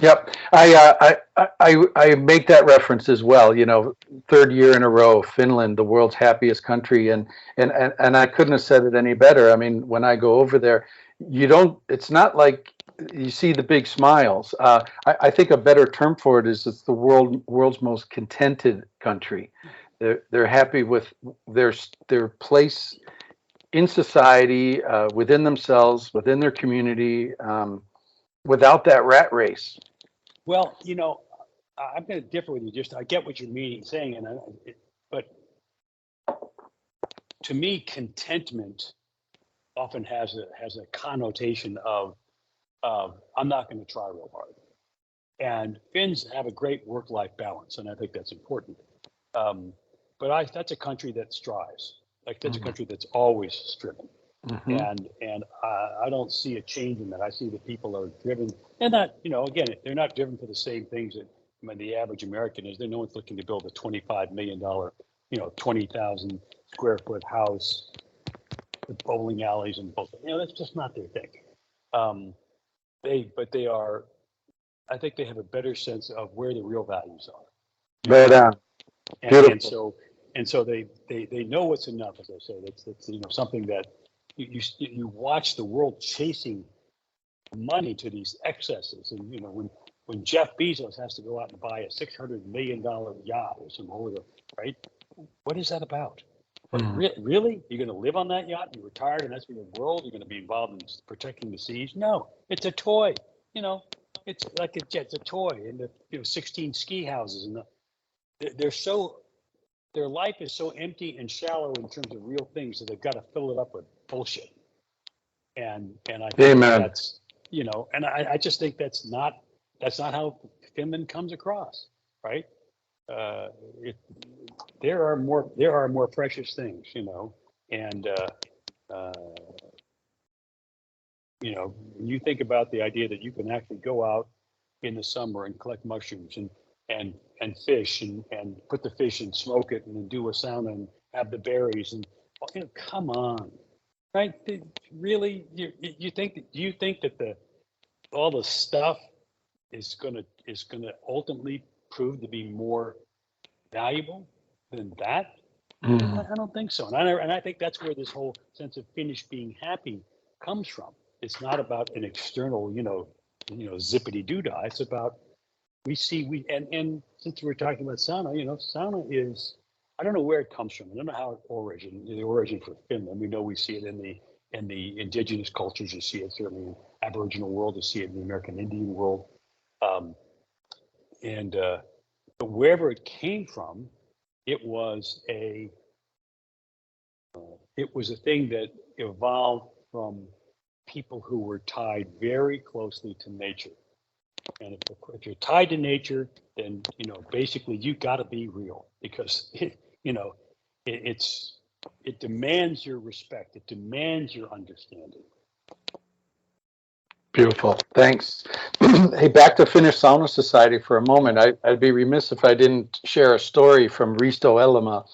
[SPEAKER 3] Yep. I make that reference as well. Third year in a row, Finland, the world's happiest country, and I couldn't have said it any better. I mean, when I go over there, it's not like you see the big smiles. I think a better term for it is it's the world's most contented country. They're happy with their place in society, within themselves, within their community, without that rat race.
[SPEAKER 2] Well, I'm going to differ with you. I get what you're saying, but to me, contentment often has a connotation of I'm not going to try real hard. And Finns have a great work-life balance, and I think that's important. But that's a country that strives. Like, that's a country that's always striven. And I don't see a change in that. I see that people are driven. They're not, again, they're not driven for the same things that the average American is. No one's looking to build a $25 million, 20,000 square foot house with bowling alleys and both. That's just not their thing. They are. I think they have a better sense of where the real values are.
[SPEAKER 3] Right on.
[SPEAKER 2] Beautiful. And so they know what's enough. As I say, that's something that. You watch the world chasing money to these excesses, and when Jeff Bezos has to go out and buy a $600 million yacht or some older, right? What is that about? But really, you're going to live on that yacht? You're retired, and that's for your world. You're going to be involved in protecting the seas? No, it's a toy. It's like it's a toy, and the 16 ski houses, and their life is so empty and shallow in terms of real things that they've got to fill it up with bullshit. And I think that's, and I just think that's not how Finland comes across, right? There are more precious things, and when you think about the idea that you can actually go out in the summer and collect mushrooms and fish and put the fish and smoke it and then do a sauna and have the berries and come on, right? Really, do you think that all the stuff is gonna ultimately prove to be more valuable than that? I don't think so, and I think that's where this whole sense of Finnish being happy comes from. It's not about an external, zippity doodah. It's about and since we're talking about sauna, sauna is, I don't know where it comes from. I don't know how the origin for Finland. We see it in the indigenous cultures. You see it certainly in the Aboriginal world. You see it in the American Indian world. But wherever it came from, it was a thing that evolved from people who were tied very closely to nature. And if you're tied to nature, then basically you got to be real, because it demands your respect. It demands your understanding.
[SPEAKER 3] Beautiful. Thanks. Hey, back to Finnish Sauna Society for a moment. I'd be remiss if I didn't share a story from Risto Elämä.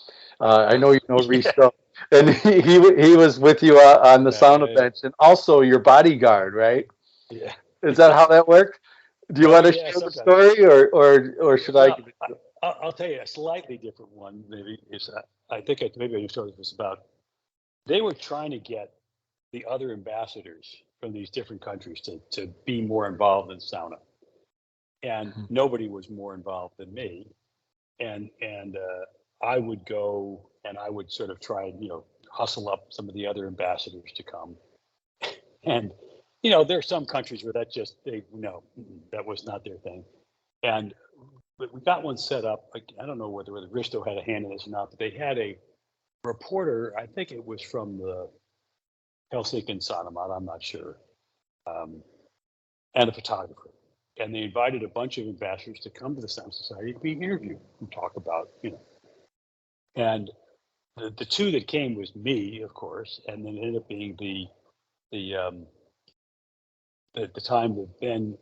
[SPEAKER 3] I know you know Risto, and he was with you on the sauna bench, and also your bodyguard, right?
[SPEAKER 2] Yeah.
[SPEAKER 3] Is that how that worked? Do you want to share the story, or should I?
[SPEAKER 2] I'll tell you a slightly different one. Maybe I think maybe I told this about. They were trying to get the other ambassadors from these different countries to be more involved in sauna, and nobody was more involved than me. And I would go and I would sort of try and, hustle up some of the other ambassadors to come. And, there are some countries where that was not their thing. But we got one set up. I don't know whether Risto had a hand in this or not, but they had a reporter, I think it was from the Helsinki Sanomat, I'm not sure, and a photographer. And they invited a bunch of ambassadors to come to the Sauna Society to be interviewed and talk about, And the two that came was me, of course, and then it ended up being at the time the then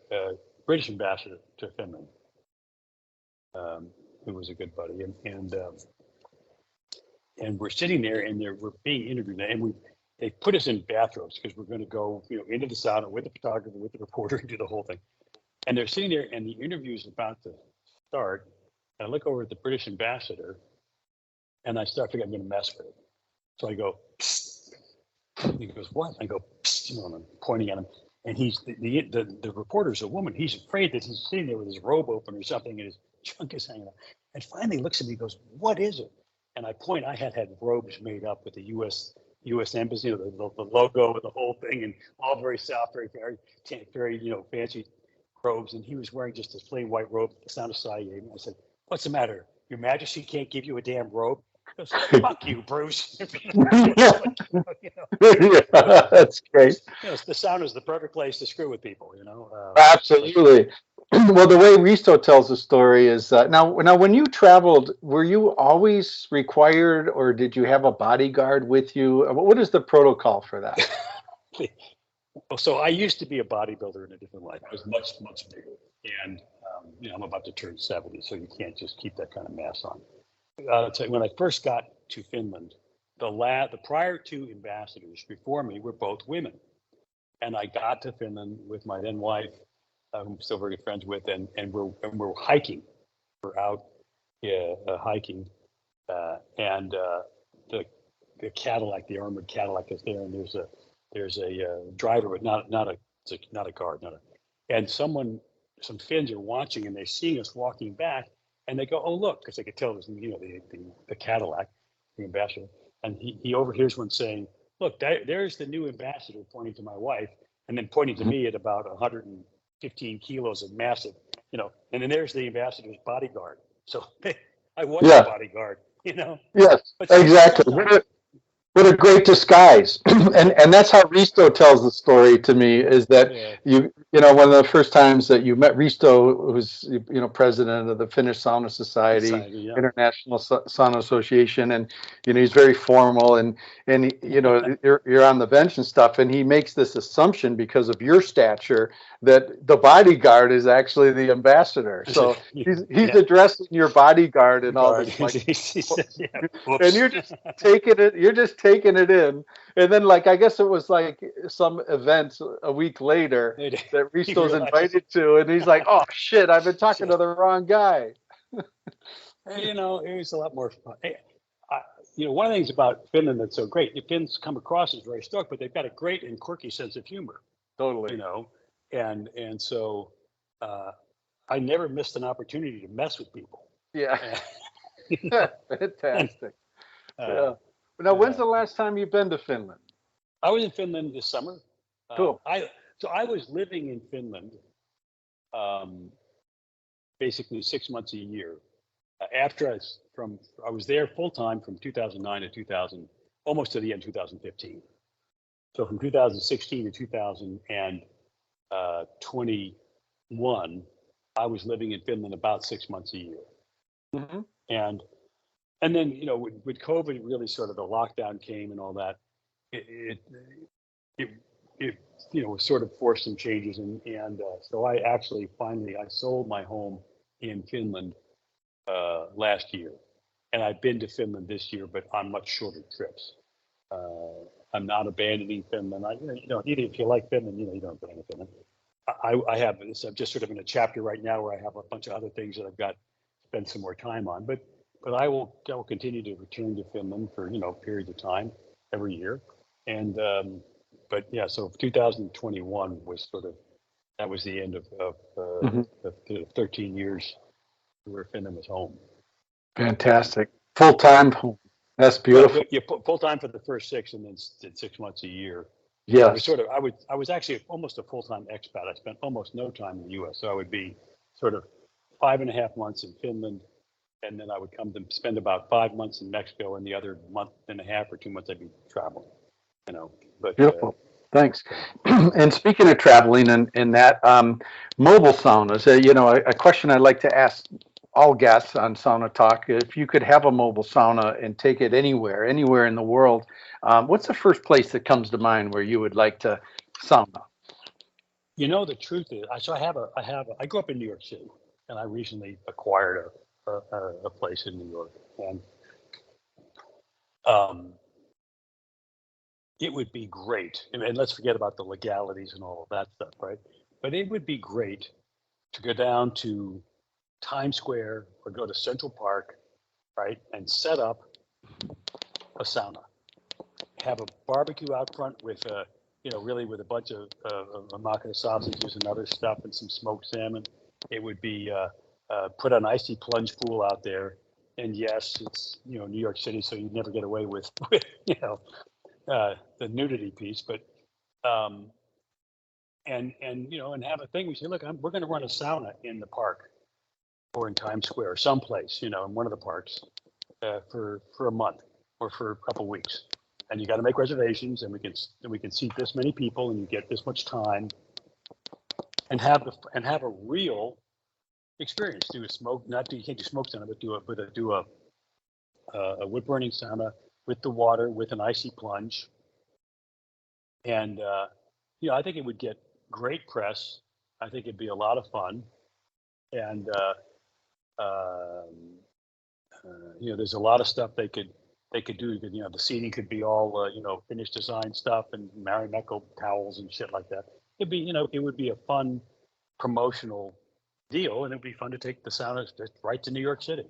[SPEAKER 2] British ambassador to Finland, who was a good buddy, and we're sitting there and we're being interviewed, and they put us in bathrobes because we're going to go, into the sauna with the photographer, with the reporter, and do the whole thing. And they're sitting there, and the interview is about to start. And I look over at the British ambassador, and I start thinking I'm going to mess with it. So I go, psst. He goes, what? I go, psst, and I'm pointing at him. And he's the reporter's a woman. He's afraid that he's sitting there with his robe open or something, and his junk is hanging out. And finally looks at me and goes, what is it? And I point, I had robes made up with the U.S. Embassy, the logo and the whole thing, and all very soft, very, fancy robes. And he was wearing just this plain white robe that the Sauna Society gave me. I said, what's the matter? Your Majesty can't give you a damn robe? He goes, fuck you, Bruce.
[SPEAKER 3] Yeah, that's great.
[SPEAKER 2] The sauna is the perfect place to screw with people,
[SPEAKER 3] Absolutely. Well, the way Risto tells the story is now when you traveled, were you always required, or did you have a bodyguard with you? What is the protocol for that?
[SPEAKER 2] So I used to be a bodybuilder in a different life. I was much, much bigger. And, I'm about to turn 70, so you can't just keep that kind of mass on. I'll tell you, when I first got to Finland, the prior two ambassadors before me were both women. And I got to Finland with my then wife, who I'm still very good friends with, and we're hiking. We're out hiking, and the Cadillac, the armored Cadillac is there, and there's a driver, but not a guard, and some Finns are watching, and they're seeing us walking back, and they go, oh look, because they could tell it was the Cadillac, the ambassador, and he overhears one saying, look, there's the new ambassador, pointing to my wife, and then pointing to me at about 115 kilos of massive, and then there's the ambassador's bodyguard. So I was a bodyguard,
[SPEAKER 3] Yes, exactly. What a great disguise. and that's how Risto tells the story to me, is that one of the first times that you met Risto, who's president of the Finnish Sauna Society, International Sauna Association, and he's very formal, and you're on the bench and stuff, and he makes this assumption because of your stature that the bodyguard is actually the ambassador. So he's addressing your bodyguard and all this, and you're just taking it in, and then I guess it was some event a week later that Risto's invited to, and he's like, oh shit, I've been talking to the wrong guy.
[SPEAKER 2] It was a lot more fun. One of the things about Finland that's so great, the Finns come across as very stoic, but they've got a great and quirky sense of humor.
[SPEAKER 3] Totally.
[SPEAKER 2] And so I never missed an opportunity to mess with people.
[SPEAKER 3] Yeah. Fantastic. Now, when's the last time you've been to Finland?
[SPEAKER 2] I was in Finland this summer.
[SPEAKER 3] Cool.
[SPEAKER 2] I was living in Finland basically 6 months a year. After I was there full time from 2009 to almost to the end of 2015. So from 2016 to 2021, I was living in Finland about 6 months a year.
[SPEAKER 3] Mm-hmm.
[SPEAKER 2] And then, with COVID, really sort of the lockdown came and all that, it sort of forced some changes. And so I actually finally sold my home in Finland last year. And I've been to Finland this year, but on much shorter trips. I'm not abandoning Finland. Even if you like Finland, you don't abandon Finland. I'm just sort of in a chapter right now where I have a bunch of other things that I've got to spend some more time on. But I will continue to return to Finland for periods of time every year, and so 2021 was that was the end of the 13 years where Finland was home.
[SPEAKER 3] Fantastic. Full time. That's beautiful.
[SPEAKER 2] You put full time for the first 6, and then did 6 months a year.
[SPEAKER 3] Yes.
[SPEAKER 2] I was sort of I was actually almost a full time expat. I spent almost no time in the U.S. So I would be sort of 5.5 months in Finland, and then I would come to spend about 5 months in Mexico, and the other month and a half or 2 months I'd be traveling. You know, but
[SPEAKER 3] Beautiful. Thanks. And speaking of traveling and that, mobile saunas, a question I'd like to ask all guests on Sauna Talk, if you could have a mobile sauna and take it anywhere in the world, what's the first place that comes to mind where you would like to sauna?
[SPEAKER 2] You know, the truth is, I grew up in New York City, and I recently acquired a place in New York, and it would be great. And let's forget about the legalities and all of that stuff, right? But it would be great to go down to Times Square or go to Central Park, right, and set up a sauna. Have a barbecue out front with really with a bunch of makara sausages and other stuff and some smoked salmon. It would be put an icy plunge pool out there. And yes, it's New York City, so you'd never get away with the nudity piece, but and have a thing. We say, look, we're going to run a sauna in the park or in Times Square or someplace, in one of the parks for a month or for a couple of weeks. And you got to make reservations, and we can seat this many people, and you get this much time, and have a real experience. You can't do smoke sauna, but do a wood burning sauna with the water, with an icy plunge. And, I think it would get great press. I think it'd be a lot of fun. And, there's a lot of stuff they could do. You could, the seating could be all, Finnish design stuff and Marimekko towels and shit like that. It'd be, it would be a fun promotional deal, and it'd be fun to take the sauna just right to New York City.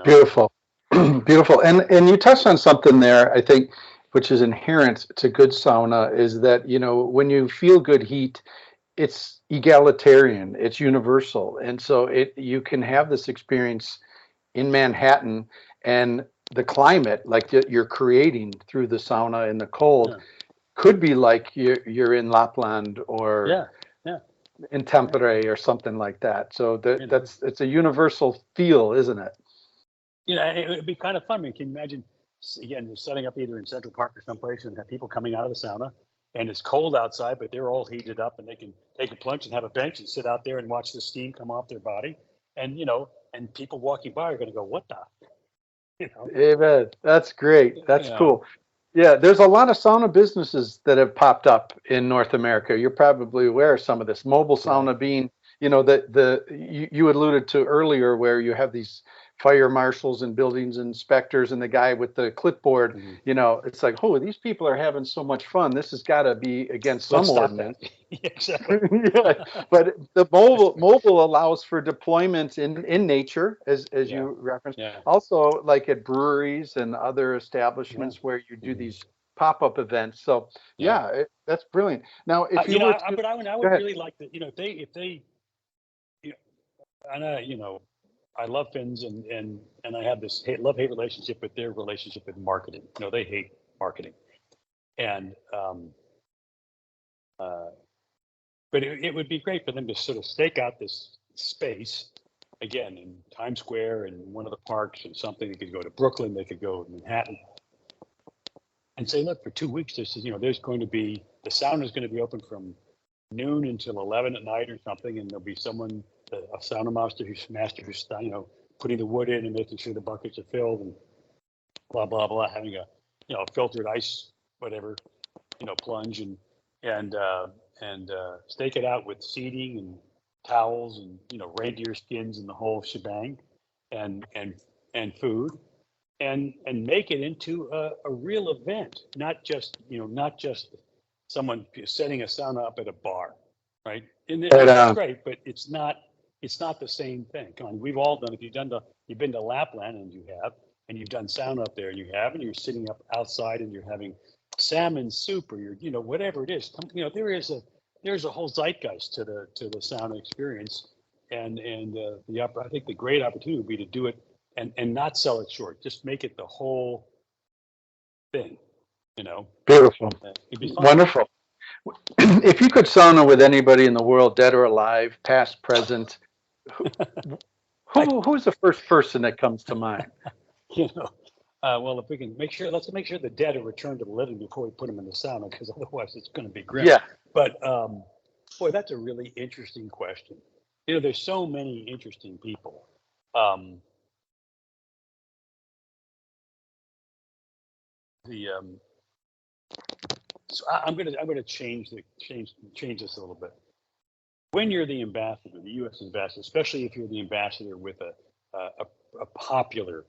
[SPEAKER 3] Beautiful. Beautiful. And you touched on something there, I think, which is inherent to good sauna, is that, when you feel good heat, it's egalitarian, it's universal. And so you can have this experience in Manhattan, and the climate like you're creating through the sauna in the cold could be like you're in Lapland or in Tampere or something like that. So it's a universal feel, isn't it?
[SPEAKER 2] It would be kind of fun. I mean, can you imagine, again, you're setting up either in Central Park or someplace and have people coming out of the sauna, and it's cold outside, but they're all heated up, and they can take a plunge and have a bench and sit out there and watch the steam come off their body. And, and people walking by are going to go, what the?
[SPEAKER 3] Amen. That's great. That's cool. Yeah, there's a lot of sauna businesses that have popped up in North America. You're probably aware of some of this. Mobile sauna being, you alluded to earlier, where you have these fire marshals and buildings inspectors and the guy with the clipboard. It's like, oh, these people are having so much fun. This has got to be against some ordinance.
[SPEAKER 2] Exactly.
[SPEAKER 3] But the mobile allows for deployment in nature, as you referenced. Also, like at breweries and other establishments where you do these pop-up events. So that's brilliant. Now, if you were
[SPEAKER 2] but I would really like to, if they and I love Finns, and I have this love-hate relationship with their relationship with marketing. They hate marketing, and but it would be great for them to sort of stake out this space again in Times Square and one of the parks and something. They could go to Brooklyn, they could go to Manhattan, and say, look, for 2 weeks, there's going to be the sauna is going to be open from noon until 11 at night or something, and there'll be someone, a sauna master who's putting the wood in and making sure the buckets are filled and blah blah blah, having a filtered ice whatever plunge and stake it out with seating and towels and reindeer skins and the whole shebang and food and make it into a real event, not just someone setting a sauna up at a bar, right? And it's great, but it's not the same thing. Come on, we've all done. If you've been to Lapland, and you've done sauna up there, and you're sitting up outside, and you're having salmon soup, or you're whatever it is. There's a whole zeitgeist to the sauna experience, and I think the great opportunity would be to do it and not sell it short. Just make it the whole thing.
[SPEAKER 3] Beautiful.
[SPEAKER 2] It'd be fun.
[SPEAKER 3] Wonderful. If you could sauna with anybody in the world, dead or alive, past, present, who's the first person that comes to mind?
[SPEAKER 2] Well, if we can let's make sure the dead are returned to the living before we put them in the sauna, because otherwise it's going to be grim.
[SPEAKER 3] Yeah.
[SPEAKER 2] But boy, that's a really interesting question. There's so many interesting people. So I'm gonna change this a little bit. When you're the ambassador, the U.S. ambassador, especially if you're the ambassador with a popular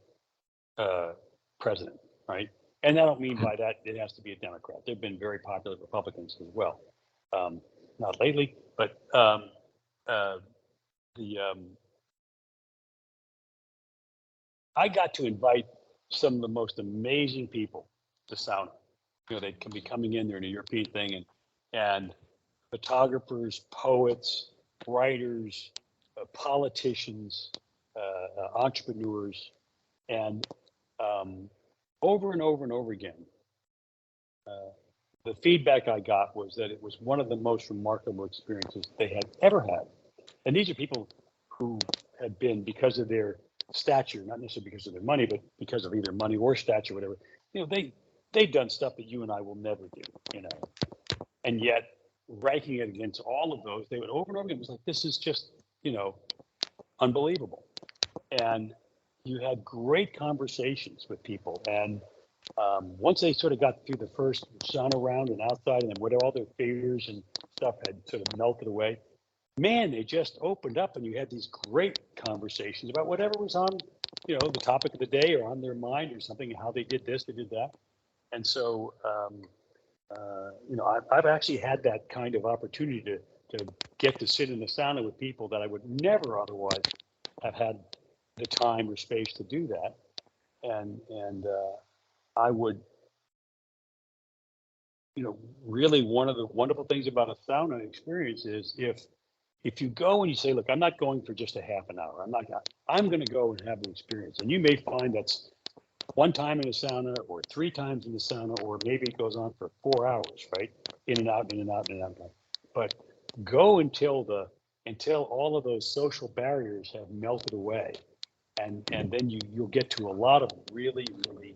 [SPEAKER 2] president, right? And I don't mean by that it has to be a Democrat. There've been very popular Republicans as well. Not lately, but I got to invite some of the most amazing people to sauna. They can be coming in. They're in a European thing, and photographers, poets, writers, politicians, entrepreneurs, and over and over and over again, the feedback I got was that it was one of the most remarkable experiences they had ever had. And these are people who had been, because of their stature, not necessarily because of their money, but because of either money or stature, whatever. They've done stuff that you and I will never do. And yet, ranking it against all of those, they would over and over again. It was like, this is just, unbelievable. And you had great conversations with people. And once they sort of got through the first sauna round and outside, and then what all their fears and stuff had sort of melted away, man, they just opened up, and you had these great conversations about whatever was on, the topic of the day or on their mind or something, how they did this, they did that. And so, I've actually had that kind of opportunity to get to sit in the sauna with people that I would never otherwise have had the time or space to do that. And I would, really one of the wonderful things about a sauna experience is if you go and you say, look, I'm not going for just a half an hour. I'm going to go and have an experience. And you may find that's one time in a sauna or 3 times in the sauna, or maybe it goes on for 4 hours, right? In and out, in and out, in and out. But go until all of those social barriers have melted away. And then you'll get to a lot of really, really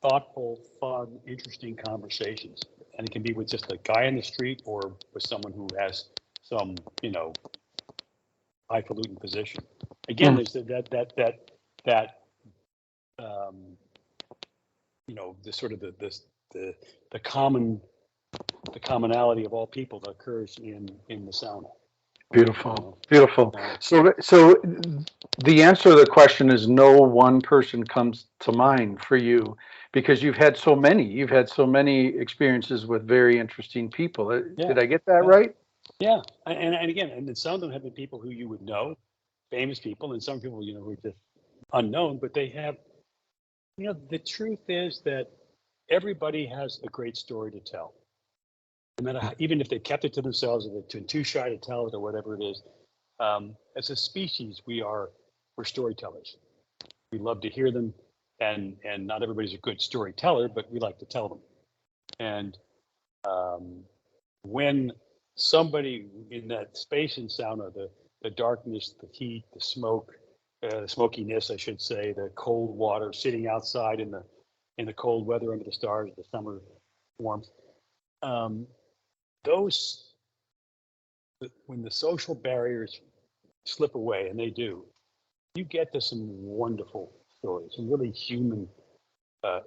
[SPEAKER 2] thoughtful, fun, interesting conversations. And it can be with just a guy in the street or with someone who has some, highfalutin position. Again, there's the sort of the commonality of all people that occurs in the sauna.
[SPEAKER 3] Beautiful. So the answer to the question is no one person comes to mind for you, because you've had so many experiences with very interesting people.
[SPEAKER 2] Yeah.
[SPEAKER 3] Did I get that right?
[SPEAKER 2] Yeah. And again, and some of them have been people who you would know, famous people, and some people, who are just unknown, but they have, the truth is that everybody has a great story to tell. No matter even if they kept it to themselves, or they're too shy to tell it, or whatever it is, as a species, we're storytellers. We love to hear them, and not everybody's a good storyteller, but we like to tell them. And when somebody in that space in sauna, the darkness, the heat, the smoke, the smokiness, I should say, the cold water, sitting outside in the cold weather under the stars, the summer warmth. When the social barriers slip away, and they do, you get to some wonderful stories, some really human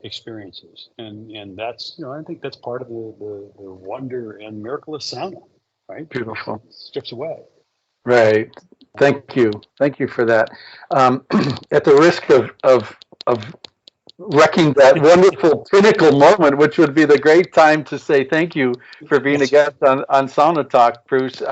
[SPEAKER 2] experiences, and that's, I think that's part of the wonder and miracle of sauna, right?
[SPEAKER 3] Beautiful.
[SPEAKER 2] It strips away.
[SPEAKER 3] Right. Thank you for that. At the risk of wrecking that wonderful pinnacle moment, which would be the great time to say thank you for being a guest on Sauna Talk, Bruce.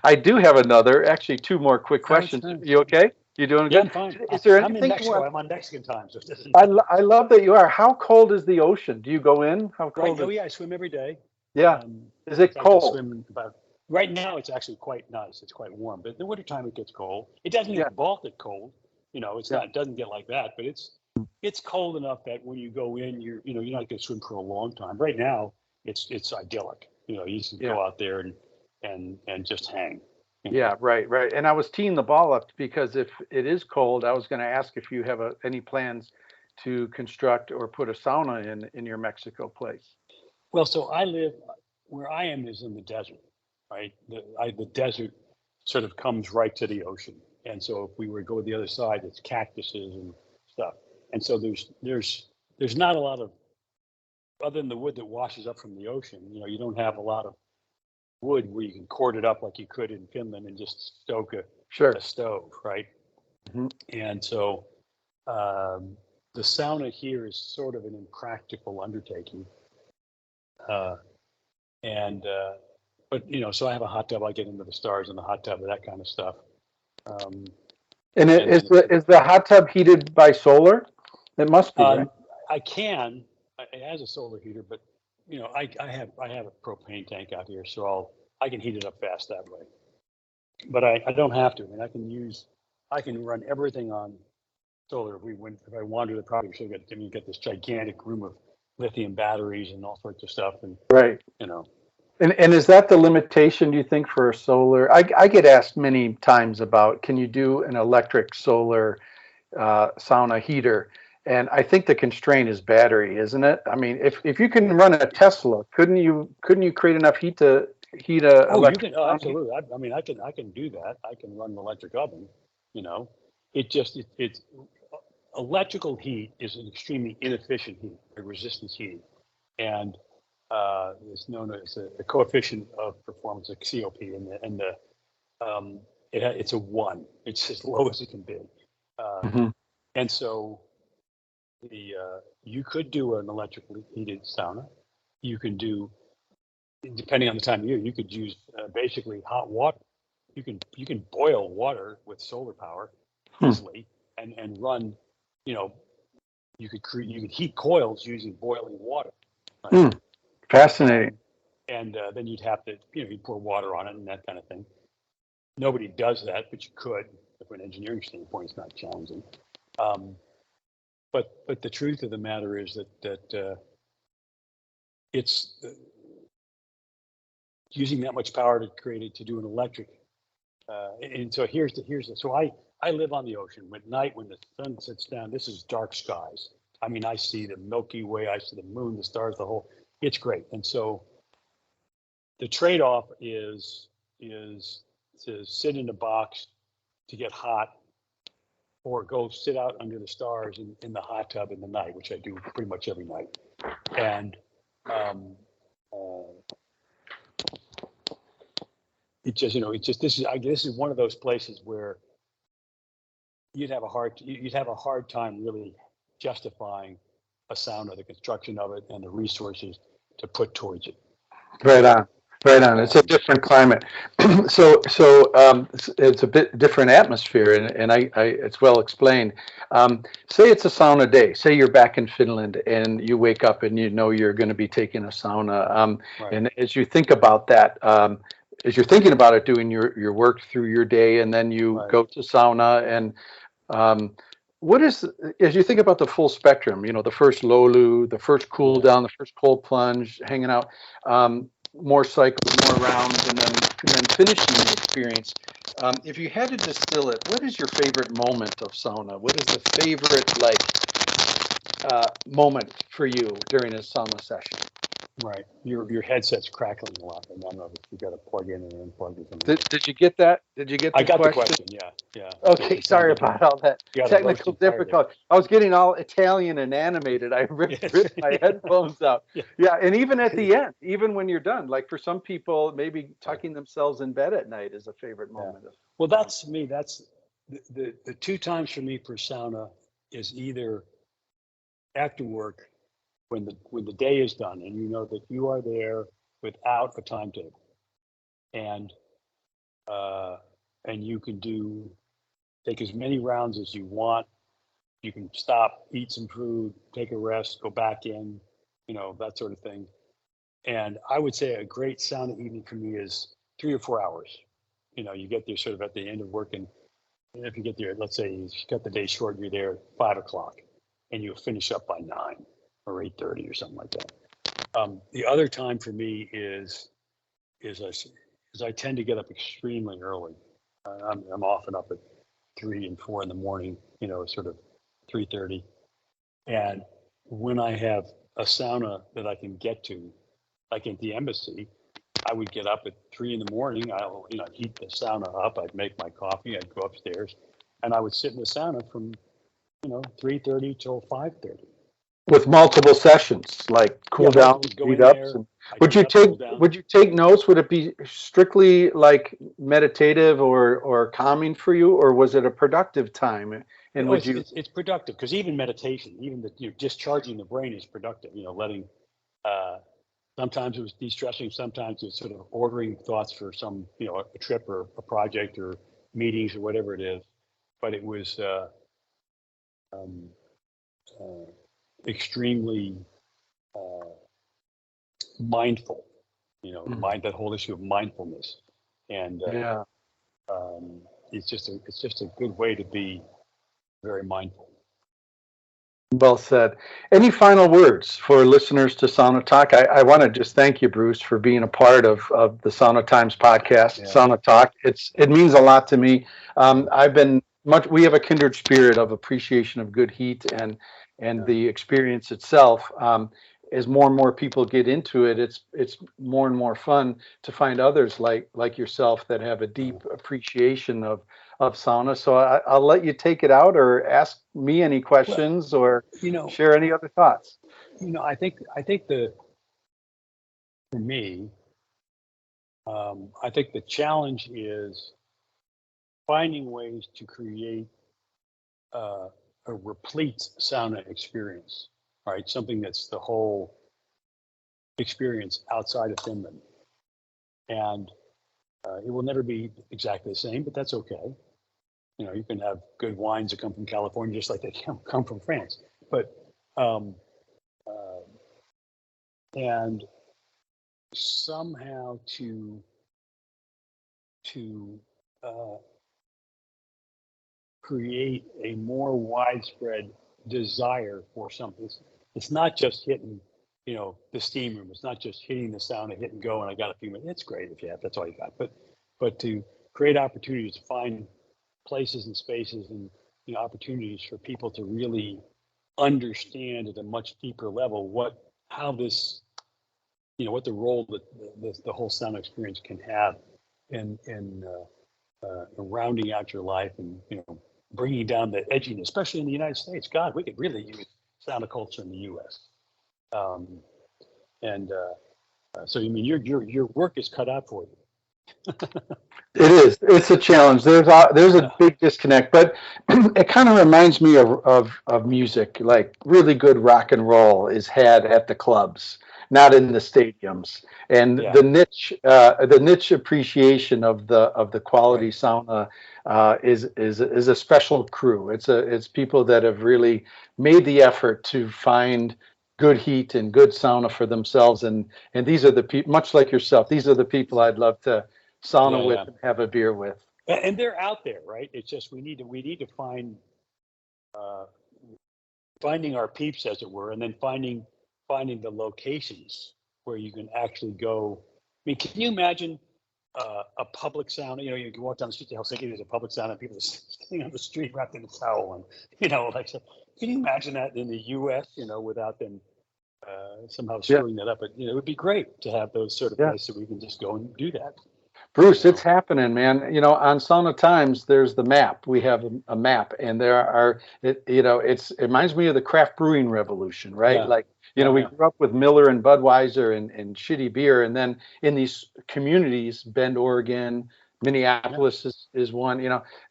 [SPEAKER 3] I do have actually 2 more quick questions. You okay? You doing good?
[SPEAKER 2] Yeah, I'm fine.
[SPEAKER 3] Is there
[SPEAKER 2] I'm in
[SPEAKER 3] anything
[SPEAKER 2] Mexico. I'm on Mexican time, so it doesn't.
[SPEAKER 3] I love that you are. How cold is the ocean? Do you go in? How cold?
[SPEAKER 2] Right. I swim every day.
[SPEAKER 3] Yeah. Is it cold?
[SPEAKER 2] Right now, it's actually quite nice. It's quite warm, but in the wintertime, it gets cold. It doesn't get Baltic cold. It's not, it doesn't get like that, but it's cold enough that when you go in, you're not going to swim for a long time. Right now, it's idyllic. You can go out there and just hang.
[SPEAKER 3] Yeah, right. And I was teeing the ball up because if it is cold, I was going to ask if you have any plans to construct or put a sauna in your Mexico place.
[SPEAKER 2] Well, so where I am is in the desert, right? The desert sort of comes right to the ocean. And so if we were to go to the other side, it's cactuses and stuff. And so there's not a lot of, other than the wood that washes up from the ocean, you don't have a lot of wood where you can cord it up like you could in Finland and just stoke a stove, right?
[SPEAKER 3] Mm-hmm.
[SPEAKER 2] And so the sauna here is sort of an impractical undertaking. But so I have a hot tub. I get into the stars in the hot tub and that kind of stuff.
[SPEAKER 3] Is the hot tub heated by solar? It must be. Right?
[SPEAKER 2] I can. It has a solar heater, but I have a propane tank out here, so I can heat it up fast that way. But I don't have to. I mean, I can run everything on solar. If I wanted to, probably should get this gigantic room of lithium batteries and all sorts of stuff, and
[SPEAKER 3] right. And is that the limitation, do you think, for solar? I get asked many times about, can you do an electric solar sauna heater? And I think the constraint is battery, isn't it? I mean, if you can run a Tesla, couldn't you create enough heat to heat a electric?
[SPEAKER 2] Absolutely. I can do that. I can run an electric oven. It's electrical heat is an extremely inefficient heat, a resistance heat, and it's known as the coefficient of performance, a COP, it's a 1. It's as low as it can be, and so you could do an electrically heated sauna. You can do, depending on the time of year, you could use basically hot water. You can boil water with solar power easily and run. You could heat coils using boiling water. Right?
[SPEAKER 3] Fascinating.
[SPEAKER 2] And then you'd have to, you pour water on it and that kind of thing. Nobody does that, but you could. From an engineering standpoint, it's not challenging. But the truth of the matter is that it's using that much power to do an electric. And so so I live on the ocean. At night, when the sun sets down, this is dark skies. I mean, I see the Milky Way, I see the moon, the stars, it's great. And so the trade-off is to sit in a box to get hot, or go sit out under the stars in the hot tub in the night, which I do pretty much every night. And this is one of those places where you'd have a hard time really justifying a sauna, the construction of it, and the resources to put towards it.
[SPEAKER 3] Right on. It's a different climate, so it's a bit different atmosphere, and it's well explained. Say it's a sauna day. Say you're back in Finland and you wake up and you're going to be taking a sauna. And as you think about that, as you're thinking about it, doing your work through your day, and then you go to sauna, and what is, as you think about the full spectrum, the first lolu, the first cool down, the first cold plunge, hanging out, more cycles, more rounds, and then finishing the experience. If you had to distill it, what is your favorite moment of sauna? What is the favorite moment for you during a sauna session?
[SPEAKER 2] Right. Your headset's crackling a lot. I don't know if you got to plug in and unplug or something.
[SPEAKER 3] Did you get that? Did you get the
[SPEAKER 2] question?
[SPEAKER 3] I got
[SPEAKER 2] the question. Yeah.
[SPEAKER 3] Okay. Sorry about all that technical difficulty. I was getting all Italian and animated. I ripped my headphones out. Yeah. And even at the end, even when you're done, like for some people, maybe tucking themselves in bed at night is a favorite moment.
[SPEAKER 2] Well, that's me. That's the 2 times for me for sauna is either after work, when the day is done and you know that you are there without a timetable, and you can take as many rounds as you want. You can stop, eat some food, take a rest, go back in, that sort of thing. And I would say a great sauna evening for me is 3 or 4 hours. You get there sort of at the end of work, and if you get there, let's say you cut the day short, you're there at 5 o'clock, and you finish up by 9 or 8:30 or something like that. The other time for me is I tend to get up extremely early. I'm often up at 3 and 4 in the morning, sort of 3:30. And when I have a sauna that I can get to, like at the embassy, I would get up at 3 in the morning. I'll, heat the sauna up. I'd make my coffee. I'd go upstairs, and I would sit in the sauna from, 3:30 till 5:30.
[SPEAKER 3] With multiple sessions, like cool down, heat ups. And would you take notes? Would it be strictly like meditative or calming for you, or was it a productive time? And
[SPEAKER 2] it's productive, because even meditation, even discharging the brain is productive. Letting. Sometimes it was de-stressing. Sometimes it was sort of ordering thoughts for some, a trip or a project or meetings or whatever it is. But it was extremely mindful. That whole issue of mindfulness, and it's just a good way to be very mindful.
[SPEAKER 3] Well said. Any final words for listeners to Sauna Talk? I want to just thank you, Bruce, for being a part of the Sauna Times podcast, Sauna Talk. It means a lot to me. We have a kindred spirit of appreciation of good heat and the experience itself. As more and more people get into it, it's more and more fun to find others like yourself that have a deep appreciation of sauna. So I'll let you take it out, or ask me any questions, or share any other thoughts.
[SPEAKER 2] I think for me, I think the challenge is finding ways to create a replete sauna experience, right? Something that's the whole experience outside of Finland. And it will never be exactly the same, but that's okay. You can have good wines that come from California just like they come from France. But and somehow to create a more widespread desire for something. It's not just hitting, the steam room. It's not just hitting the sauna, hit and go, and I got a few minutes. It's great if you have, that's all you got. But to create opportunities, to find places and spaces and opportunities for people to really understand at a much deeper level what the role that the whole sauna experience can have in rounding out your life, and bringing down the edginess, especially in the United States. God, we could really use sauna culture in the U.S. So your work is cut out for you.
[SPEAKER 3] It is. It's a challenge. There's a big disconnect, but it kind of reminds me of music. Like really good rock and roll is had at the clubs, not in the stadiums. And the niche appreciation of the quality sauna is a special crew. It's people that have really made the effort to find good heat and good sauna for themselves. And these are the people, much like yourself, these are the people I'd love to sauna with and have a beer with.
[SPEAKER 2] And they're out there, right? It's just we need to find finding our peeps, as it were, and then finding the locations where you can actually go. I mean, can you imagine a public sauna? You can walk down the street to Helsinki, there's a public sauna, and people are sitting on the street wrapped in a towel, and so. Can you imagine that in the U.S. Without them somehow screwing that up? But it would be great to have those sort of places where we can just go and do that.
[SPEAKER 3] Bruce, it's happening, man. On Sauna Times, there's the map. We have a map, and there are, it reminds me of the craft brewing revolution, right? Yeah. We grew up with Miller and Budweiser and shitty beer, and then in these communities, Bend, Oregon, Minneapolis is one.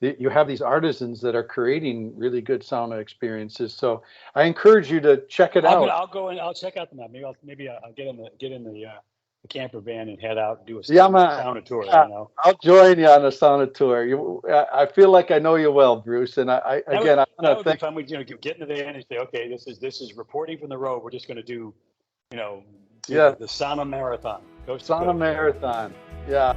[SPEAKER 3] You have these artisans that are creating really good sauna experiences. So I encourage you to check it out.
[SPEAKER 2] I'll go and I'll check out the map. Maybe I'll get in the camper van and head out and do a sauna tour.
[SPEAKER 3] I'll join you on a sauna tour. I feel like I know you well, Bruce. And I want to thank.
[SPEAKER 2] Fun. We get in the van and say, okay, this is reporting from the road. We're just going to do, the sauna marathon.
[SPEAKER 3] Marathon. Yeah.